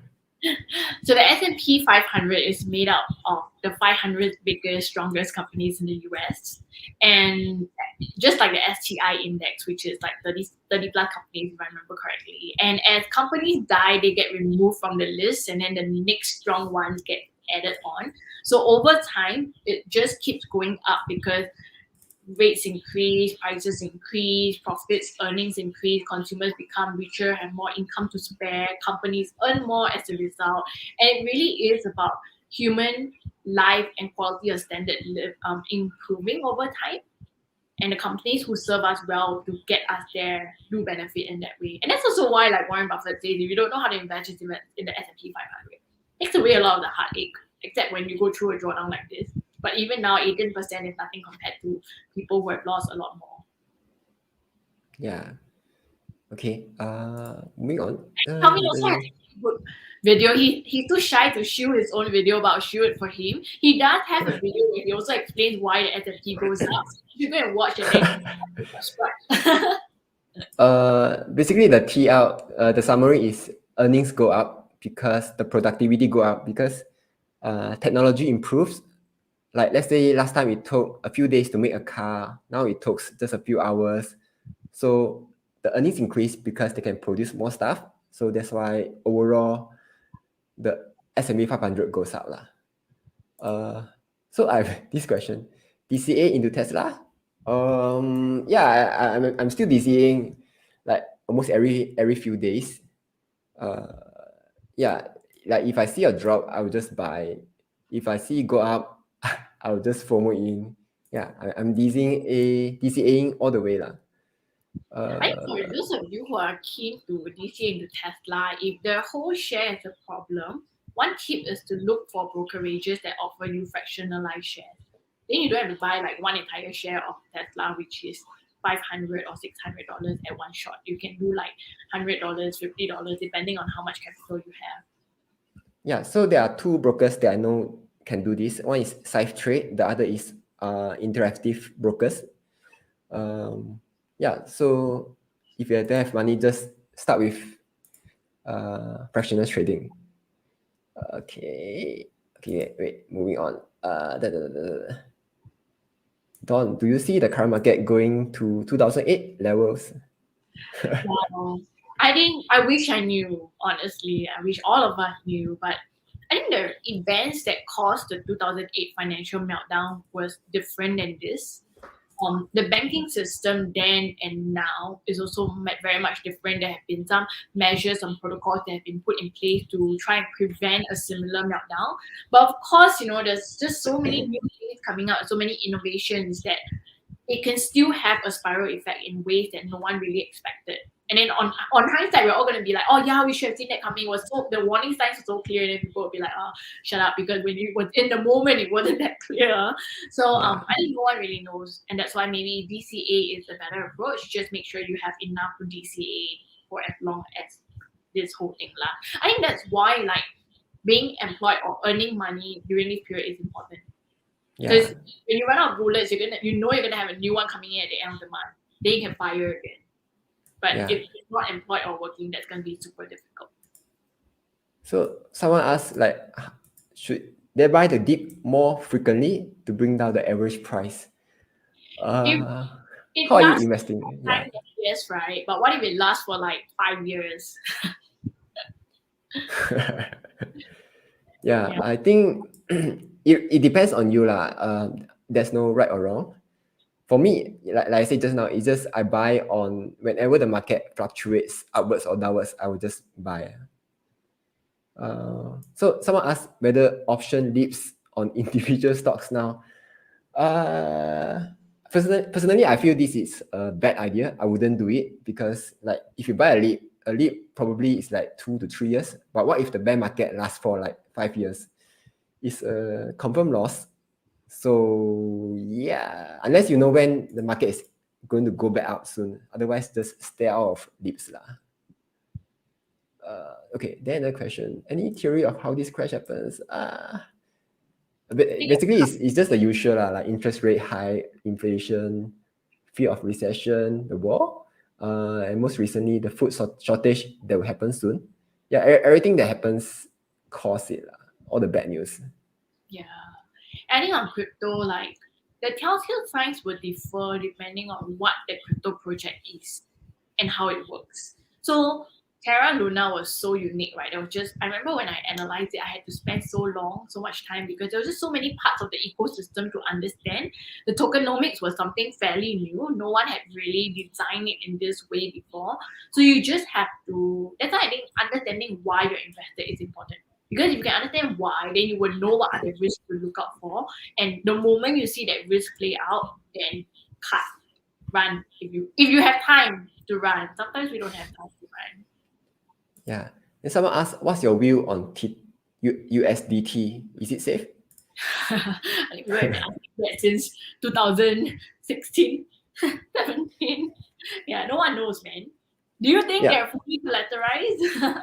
So the S&P 500 is made up of the 500 biggest, strongest companies in the US. And just like the STI index, which is like 30 plus companies, if I remember correctly. And as companies die, they get removed from the list, and then the next strong ones get added on. So over time, it just keeps going up because rates increase, prices increase, profits, earnings increase, consumers become richer, have more income to spare, companies earn more as a result. And it really is about human life and quality of standard improving over time. And the companies who serve us well to get us there do benefit in that way. And that's also why, like Warren Buffett says, if you don't know how to invest, just invest in the S&P 500. It takes away a lot of the heartache, except when you go through a drawdown like this. But even now, 18% is nothing compared to people who have lost a lot more. Yeah. Okay. Moving on. Tell me also has a good video. He's too shy to shoot his own video, but I'll shoot it for him. He does have a video where he also explains why the S&P goes up. You go and watch it and subscribe. Basically the TL, the summary is earnings go up because the productivity go up because technology improves. Like let's say last time it took a few days to make a car, now it takes just a few hours. So the earnings increase because they can produce more stuff. So that's why overall the S&P 500 goes up lah. So I have this question: DCA into Tesla? Yeah, I'm still DCAing like almost every few days. Yeah, like if I see a drop, I will just buy. If I see it go up, I'll just FOMO in. Yeah, I'm DCAing all the way lah. I think for those of you who are keen to DC into Tesla, if the whole share is a problem, one tip is to look for brokerages that offer you fractionalized shares. Then you don't have to buy like one entire share of Tesla, which is $500 or $600 at one shot. You can do like $100, $50, depending on how much capital you have. Yeah, so there are two brokers that I know can do this. One is Safe Trade, the other is Interactive Brokers. Yeah, so if you don't have money, just start with fractional trading. Okay, wait, moving on. Don, do you see the current market going to 2008 levels? Wow. I wish I knew, honestly. I wish all of us knew, but I think the events that caused the 2008 financial meltdown was different than this. The banking system then and now is also very much different. There have been some measures and protocols that have been put in place to try and prevent a similar meltdown. But of course, there's just so many new things coming out, so many innovations that it can still have a spiral effect in ways that no one really expected. And then on hindsight, we're all gonna be like, oh yeah, we should have seen that coming. It was the warning signs were so clear, and then people will be like, oh, shut up, because when you was in the moment, it wasn't that clear. So I think no one really knows, and that's why maybe DCA is a better approach. Just make sure you have enough to DCA for as long as this whole thing lasts. I think that's why like being employed or earning money during this period is important. Because when you run out of bullets, you're gonna have a new one coming in at the end of the month. Then you can fire again. But if you're not employed or working, that's gonna be super difficult. So someone asked, like, should they buy the dip more frequently to bring down the average price? How are you investing? Yes, right. But what if it lasts for like 5 years? Yeah, I think it depends on you lah. There's no right or wrong. For me, like I said just now, it's just I buy on whenever the market fluctuates upwards or downwards, I will just buy. So someone asked whether option leaps on individual stocks now. Personally, I feel this is a bad idea. I wouldn't do it because, like, if you buy a leap probably is like 2 to 3 years. But what if the bear market lasts for like 5 years? It's a confirmed loss. So yeah, unless you know when the market is going to go back out soon. Otherwise, just stay out of dips lah. Okay, then another question. Any theory of how this crash happens? Basically, it's just the usual lah, like interest rate high, inflation, fear of recession, the war. and most recently the food shortage that will happen soon. Yeah, everything that happens cause it, all the bad news. Yeah. I think on crypto, like the telltale signs will differ depending on what the crypto project is and how it works. So Terra Luna was so unique, right? It was just I remember when I analyzed it, I had to spend so much time because there was just so many parts of the ecosystem to understand. The tokenomics was something fairly new. No one had really designed it in this way before. So you just have to that's why I think understanding why you're invested is important. Because if you can understand why, then you would know what are the risks to look out for. And the moment you see that risk play out, then cut, run. If you have time to run, sometimes we don't have time to run. Yeah. And someone asked, what's your view on USDT? Is it safe? Like people have been asking that since 2016, 17. Yeah, no one knows, man. Do you think Yeah. they're fully collateralized?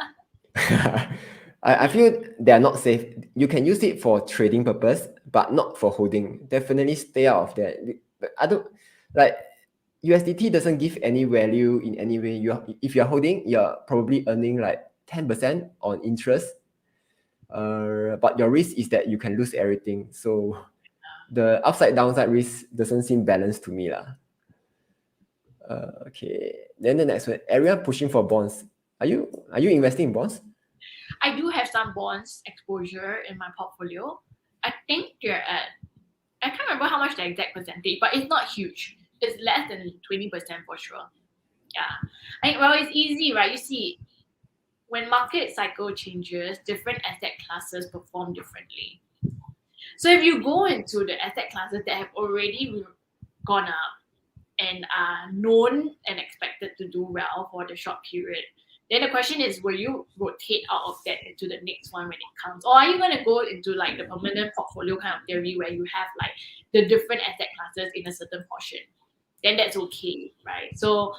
I feel they are not safe. You can use it for trading purpose, but not for holding. Definitely stay out of that. But I don't like USDT doesn't give any value in any way. If you're holding, you're probably earning like 10% on interest. But your risk is that you can lose everything. So the upside downside risk doesn't seem balanced to me lah. Okay. Then the next one, everyone pushing for bonds. Are you investing in bonds? I do have some bonds exposure in my portfolio. I think they're at I can't remember how much the exact percentage, but it's not huge. It's less than 20% for sure. Yeah. Well, it's easy, right? You see, when market cycle changes, different asset classes perform differently. So if you go into the asset classes that have already gone up and are known and expected to do well for the short period, then the question is, will you rotate out of that into the next one when it comes? Or are you going to go into like the permanent portfolio kind of theory where you have like the different asset classes in a certain portion? Then that's okay, right? So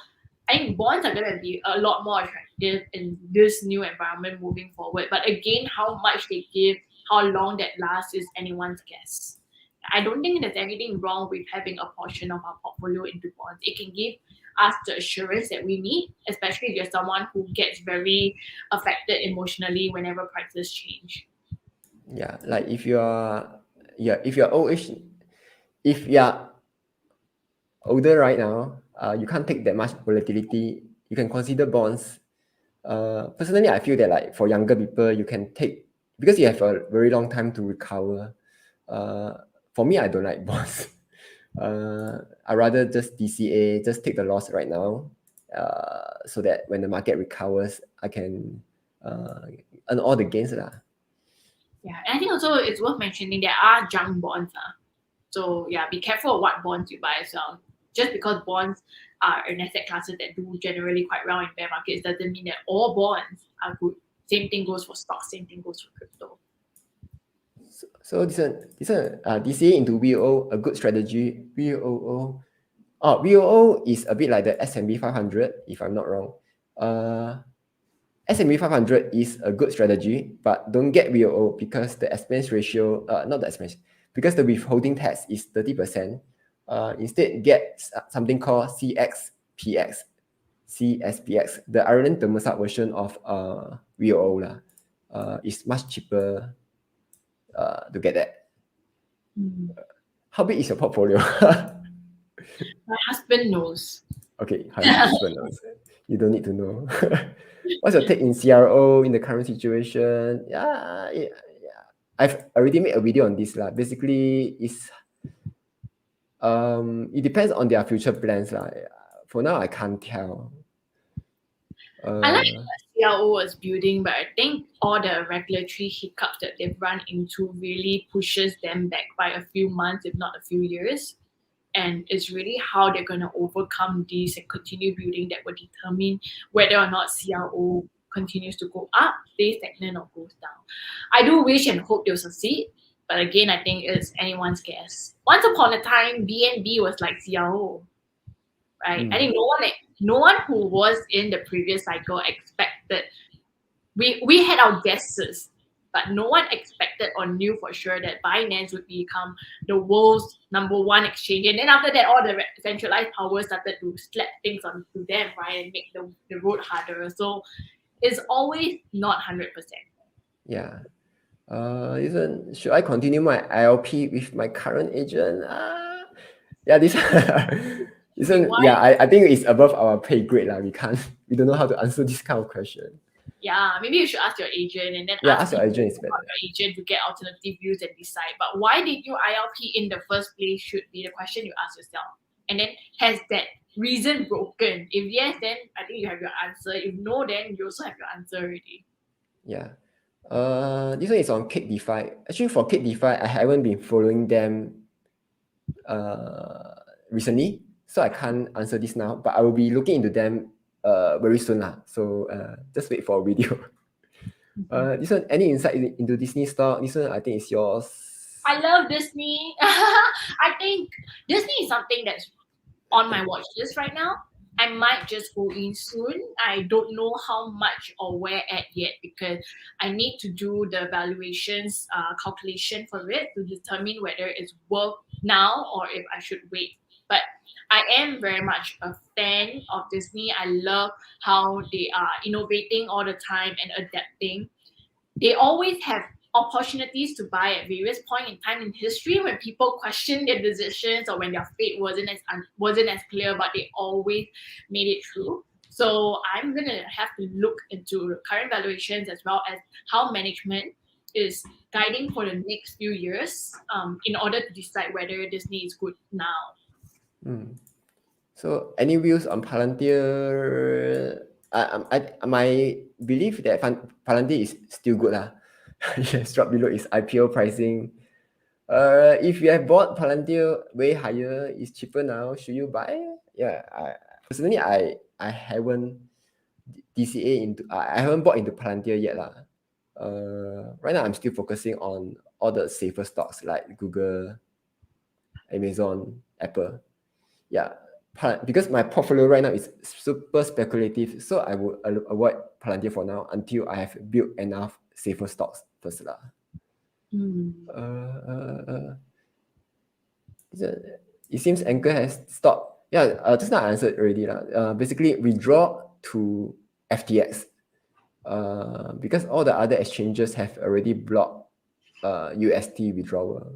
I think bonds are going to be a lot more attractive in this new environment moving forward. But again, how much they give, how long that lasts is anyone's guess. I don't think there's anything wrong with having a portion of our portfolio into bonds. It can give us the assurance that we need, especially if you're someone who gets very affected emotionally whenever prices change. Yeah, like if you're old age, if you're older right now, you can't take that much volatility. You can consider bonds. Personally, I feel that like for younger people, you can take because you have a very long time to recover. For me, I don't like bonds. I rather just DCA, just take the loss right now, so that when the market recovers, I can earn all the gains lah. Yeah, and I think also it's worth mentioning there are junk bonds. So yeah, be careful of what bonds you buy as well. Just because bonds are an asset classes that do generally quite well in bear markets doesn't mean that all bonds are good. Same thing goes for stocks, same thing goes for crypto. So DCA into VOO, a good strategy. VOO is a bit like the S&P 500, if I'm not wrong. S&P 500 is a good strategy, but don't get VOO because the expense ratio, not the expense, because the withholding tax is 30%. Instead, get something called CSPX, the Ireland Thermostat version of VOO lah. Is much cheaper to get that. How big is your portfolio? My husband knows. Okay, husband knows. You don't need to know. What's your take in CRO in the current situation? Yeah. I've already made a video on this lah. Basically, it depends on their future plans lah. For now, I can't tell. I like what CRO was building, but I think all the regulatory hiccups that they've run into really pushes them back by a few months, if not a few years. And it's really how they're going to overcome these and continue building that will determine whether or not CRO continues to go up, stay stagnant, or goes down. I do wish and hope they'll succeed, but again, I think it's anyone's guess. Once upon a time, BNB was like CRO, right? I think no one who was in the previous cycle expected. We had our guesses, but no one expected or knew for sure that Binance would become the world's #1 exchange. And then after that, all the centralized powers started to slap things onto them, right, and make the road harder. So it's always not 100%. Yeah. Should I continue my ILP with my current agent? Yeah, this this Wait, one, why? yeah, I think it's above our pay grade lah. We don't know how to answer this kind of question. Yeah, maybe you should ask your agent and then Yeah, ask ask your agent is better. your agent to get alternative views and decide. But why did you ILP in the first place should be the question you ask yourself. And then has that reason broken? If yes, then I think you have your answer. If no, then you also have your answer already. Yeah. This one is on Cake DeFi. Actually, for Cake DeFi, I haven't been following them recently, so I can't answer this now. But I will be looking into them very soon lah. So just wait for a video. This one, any insight into Disney stock? This one, I think is yours. I love Disney. I think Disney is something that's on my watch list right now. I might just go in soon. I don't know how much or where at yet because I need to do the valuations calculation for it to determine whether it's worth now or if I should wait. But I am very much a fan of Disney. I love how they are innovating all the time and adapting. They always have opportunities to buy at various point in time in history when people question their decisions or when their fate wasn't as clear, but they always made it true. So I'm gonna have to look into current valuations as well as how management is guiding for the next few years in order to decide whether Disney is good now. So, any views on Palantir? My belief that Palantir is still good lah. It has dropped below its IPO pricing. If you have bought Palantir way higher, it's cheaper now. Should you buy? Yeah, personally, I haven't DCA into. I haven't bought into Palantir yet lah. Right now I'm still focusing on all the safer stocks like Google, Amazon, Apple. Yeah, because my portfolio right now is super speculative, so I would avoid Palantir for now until I have built enough safer stocks first lah. It seems Anchor has stopped. Yeah, just now I answered already lah. Basically, withdraw to FTX. Because all the other exchanges have already blocked UST withdrawal.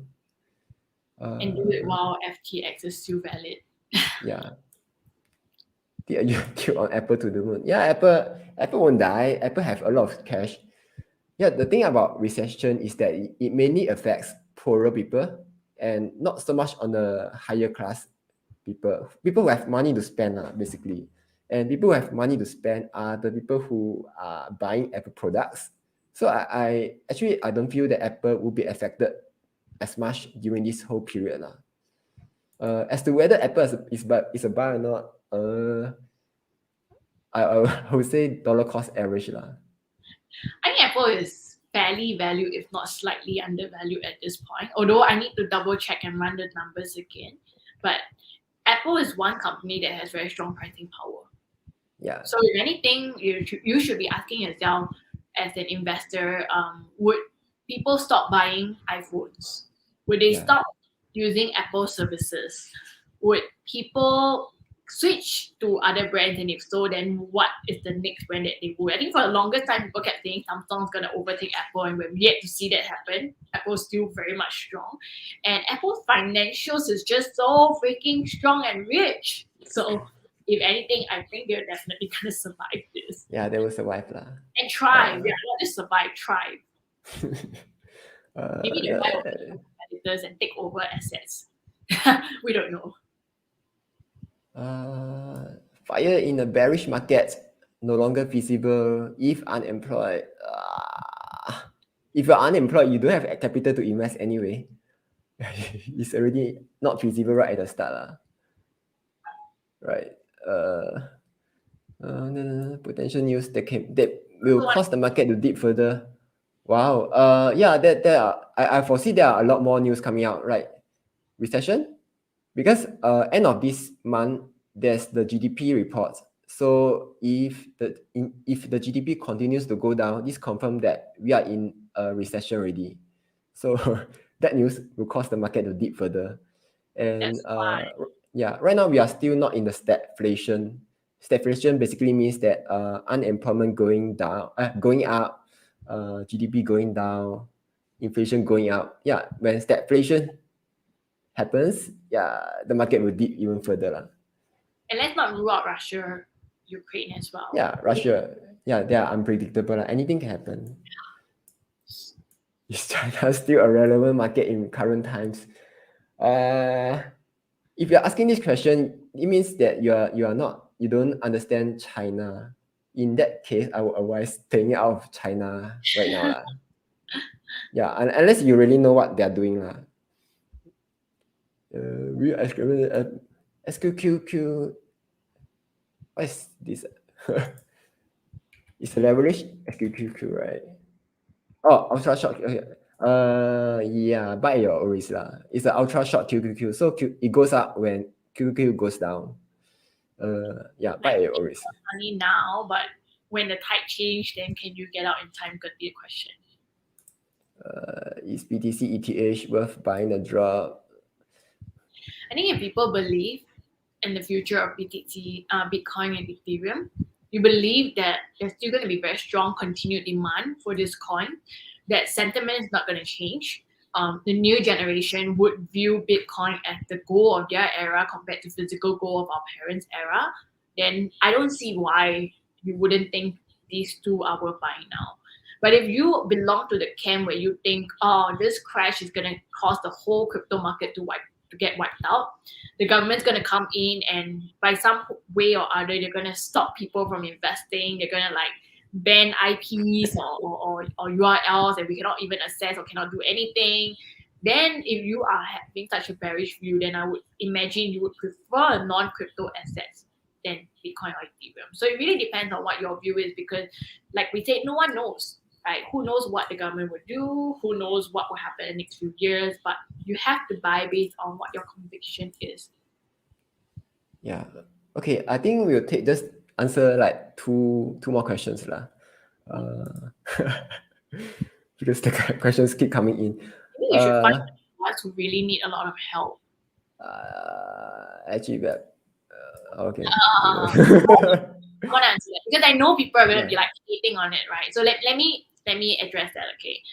And do it while FTX is still valid. Yeah. You tilt on Apple to the moon. Yeah, Apple won't die. Apple have a lot of cash. Yeah, the thing about recession is that it mainly affects poorer people and not so much on the higher class people. People who have money to spend, basically. And people who have money to spend are the people who are buying Apple products. So I don't feel that Apple will be affected as much during this whole period. As to whether Apple is a buy or not, I would say dollar cost average lah. I think Apple is fairly valued, if not slightly undervalued at this point. Although I need to double check and run the numbers again. But Apple is one company that has very strong pricing power. Yeah. So if anything, you should be asking yourself as an investor, would people stop buying iPhones? Would they stop using Apple services? Would people switch to other brands? And if so, then what is the next brand that they would? I think for the longest time, people kept saying Samsung's going to overtake Apple, and we've yet to see that happen. Apple's still very much strong. And Apple's financials is just so freaking strong and rich. So if anything, I think they're definitely going to survive this. Yeah, they will survive lah. And thrive. Yeah, not just survive, thrive. Maybe they buy over competitors and take over assets. We don't know. Fire in a bearish market, no longer feasible if unemployed. If you're unemployed, you don't have capital to invest anyway. It's already not feasible right at the start. Right. Potential news that will cause the market to dip further. Wow. Yeah, I foresee there are a lot more news coming out, right? Recession? Because end of this month, there's the GDP report. So if the GDP continues to go down, this confirms that we are in a recession already. So that news will cause the market to dip further. And That's why. yeah, right now we are still not in the stagflation. Stagflation basically means that unemployment going down, going up, GDP going down, inflation going up. Yeah, when stagflation happens, yeah, the market will dip even further lah. And let's not rule out Russia, Ukraine as well. Yeah, Russia, yeah, they are unpredictable lah. Anything can happen. Is China still a relevant market in current times? If you're asking this question, it means that you don't understand China. In that case, I would advise staying out of China right now lah. Yeah, unless you really know what they're doing lah. Real SQQQ. What is this? It's a leverage SQQQ, right? Oh, ultra short. Okay. Yeah, buy your always lah. It's an ultra short QQQ. So it goes up when QQQ goes down. Yeah, buy your always. Money now, but when the tide change, then can you get out in time? Could be a question. Is BTC ETH worth buying the drop? I think if people believe in the future of Bitcoin and Ethereum, you believe that there's still going to be very strong continued demand for this coin, that sentiment is not going to change. The new generation would view Bitcoin as the goal of their era compared to physical goal of our parents' era, then I don't see why you wouldn't think these two are worth buying now. But if you belong to the camp where you think, oh, this crash is going to cause the whole crypto market to get wiped out, the government's going to come in and by some way or other, they're going to stop people from investing. They're going to like ban IPs or URLs that we cannot even access or cannot do anything. Then if you are having such a bearish view, then I would imagine you would prefer non-crypto assets than Bitcoin or Ethereum. So it really depends on what your view is, because like we said, no one knows, right? Who knows what the government would do? Who knows what will happen in the next few years? But you have to buy based on what your conviction is. Yeah. Okay, I think we'll just answer like two more questions lah. Because the questions keep coming in. Maybe you should find ones who really need a lot of help. Actually, okay. I want to answer that because I know people are going to be like hating on it, right? So let me address that, okay?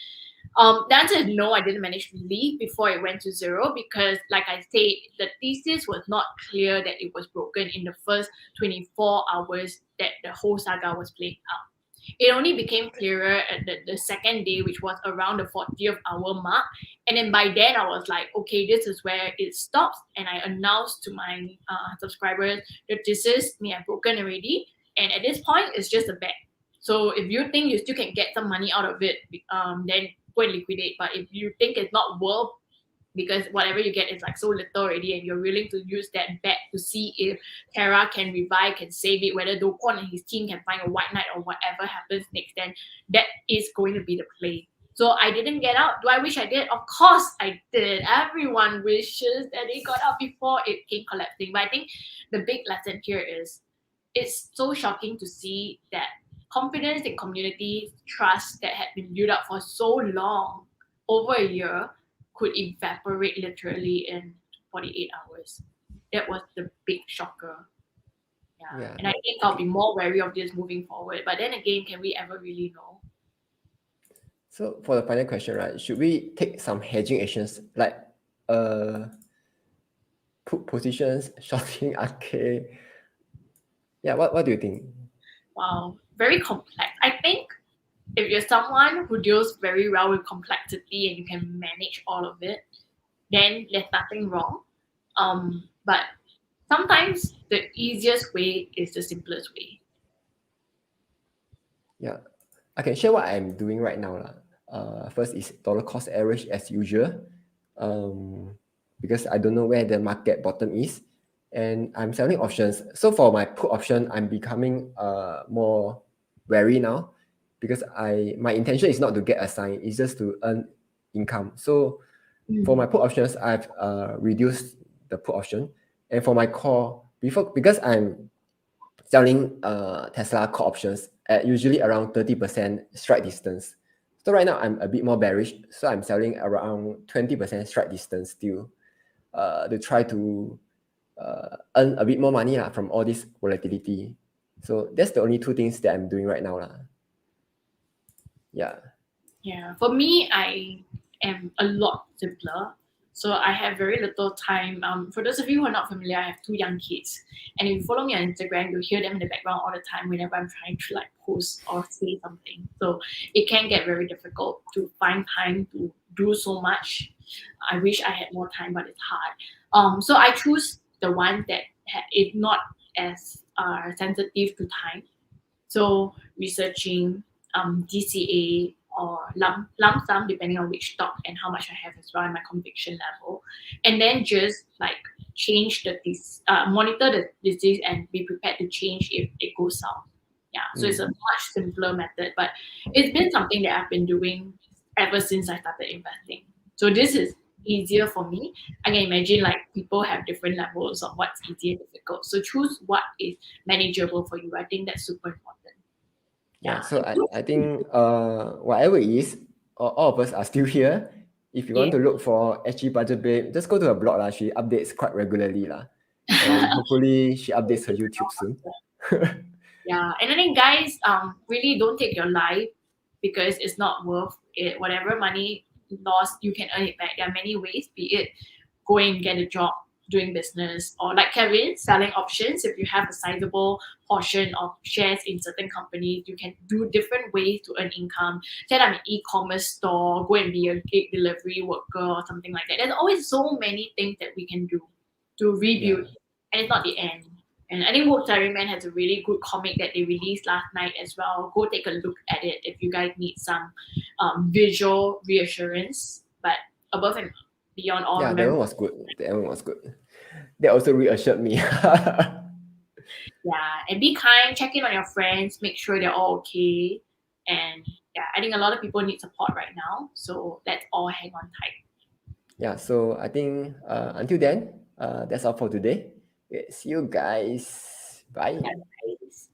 The answer is no, I didn't manage to leave before it went to zero because, like I said, the thesis was not clear that it was broken in the first 24 hours that the whole saga was playing out. It only became clearer at the second day, which was around the 40th hour mark. And then by then, I was like, okay, this is where it stops. And I announced to my subscribers that this is me, I've broken already. And at this point, it's just a bet. So if you think you still can get some money out of it, then go and liquidate. But if you think it's not worth, because whatever you get is like so little already, and you're willing to use that bet to see if Terra can revive, can save it, whether Dokon and his team can find a white knight or whatever happens next, then that is going to be the play. So I didn't get out. Do I wish I did? Of course I did. Everyone wishes that they got out before it came collapsing. But I think the big lesson here is it's so shocking to see that confidence in community trust that had been built up for so long, over a year, could evaporate literally in 48 hours. That was the big shocker. Yeah. And I think I'll be more wary of this moving forward. But then again, can we ever really know? So for the final question, right, should we take some hedging actions like put positions, shorting RK? Yeah, what do you think? Wow, very complex. I think if you're someone who deals very well with complexity and you can manage all of it, then there's nothing wrong. But sometimes the easiest way is the simplest way. Yeah, I can share what I'm doing right now lah. First is dollar cost average as usual, because I don't know where the market bottom is, and I'm selling options. So for my put option, I'm becoming more wary now, because my intention is not to get assigned, it's just to earn income. So for my put options, I've reduced the put option, and for my call, because I'm selling Tesla call options at usually around 30% strike distance. So right now I'm a bit more bearish. So I'm selling around 20% strike distance still to try to earn a bit more money from all this volatility. So that's the only two things that I'm doing right now. Yeah. Yeah, for me, I am a lot simpler. So I have very little time. For those of you who are not familiar, I have two young kids, and if you follow me on Instagram, you'll hear them in the background all the time whenever I'm trying to like post or say something. So it can get very difficult to find time to do so much. I wish I had more time, but it's hard. So I choose the one that is not as sensitive to time. So researching DCA or lump sum, depending on which stock and how much I have as well, and my conviction level, and then just like change monitor the disease and be prepared to change if it goes south. Yeah, so it's a much simpler method, but it's been something that I've been doing ever since I started investing. So this is easier for me. I can imagine like people have different levels of what's easy and difficult. So choose what is manageable for you. I think that's super important. Yeah, Yeah. so I think whatever it is, all of us are still here. If you Yeah. want to look for SG Budget Babe, just go to her blog. She updates quite regularly. And hopefully she updates her YouTube soon. Yeah. And I think guys, really don't take your life because it's not worth it. Whatever money lost, you can earn it back. There are many ways, be it going and get a job doing business, or like Kevin, selling options. If you have a sizable portion of shares in certain companies, you can do different ways to earn income. Set up an e-commerce store, go and be a gig delivery worker or something like that. There's always so many things that we can do to rebuild, Yeah. and it's not the end. And I think Woke Salaryman has a really good comic that they released last night as well. Go take a look at it if you guys need some visual reassurance. But above and beyond all, Yeah, that remember, one was good. That one was good. That also reassured me. yeah, and be kind, check in on your friends, make sure they're all okay. And yeah, I think a lot of people need support right now. So let's all hang on tight. Yeah, so I think until then, that's all for today. Okay, see you guys. Bye. Yeah, guys.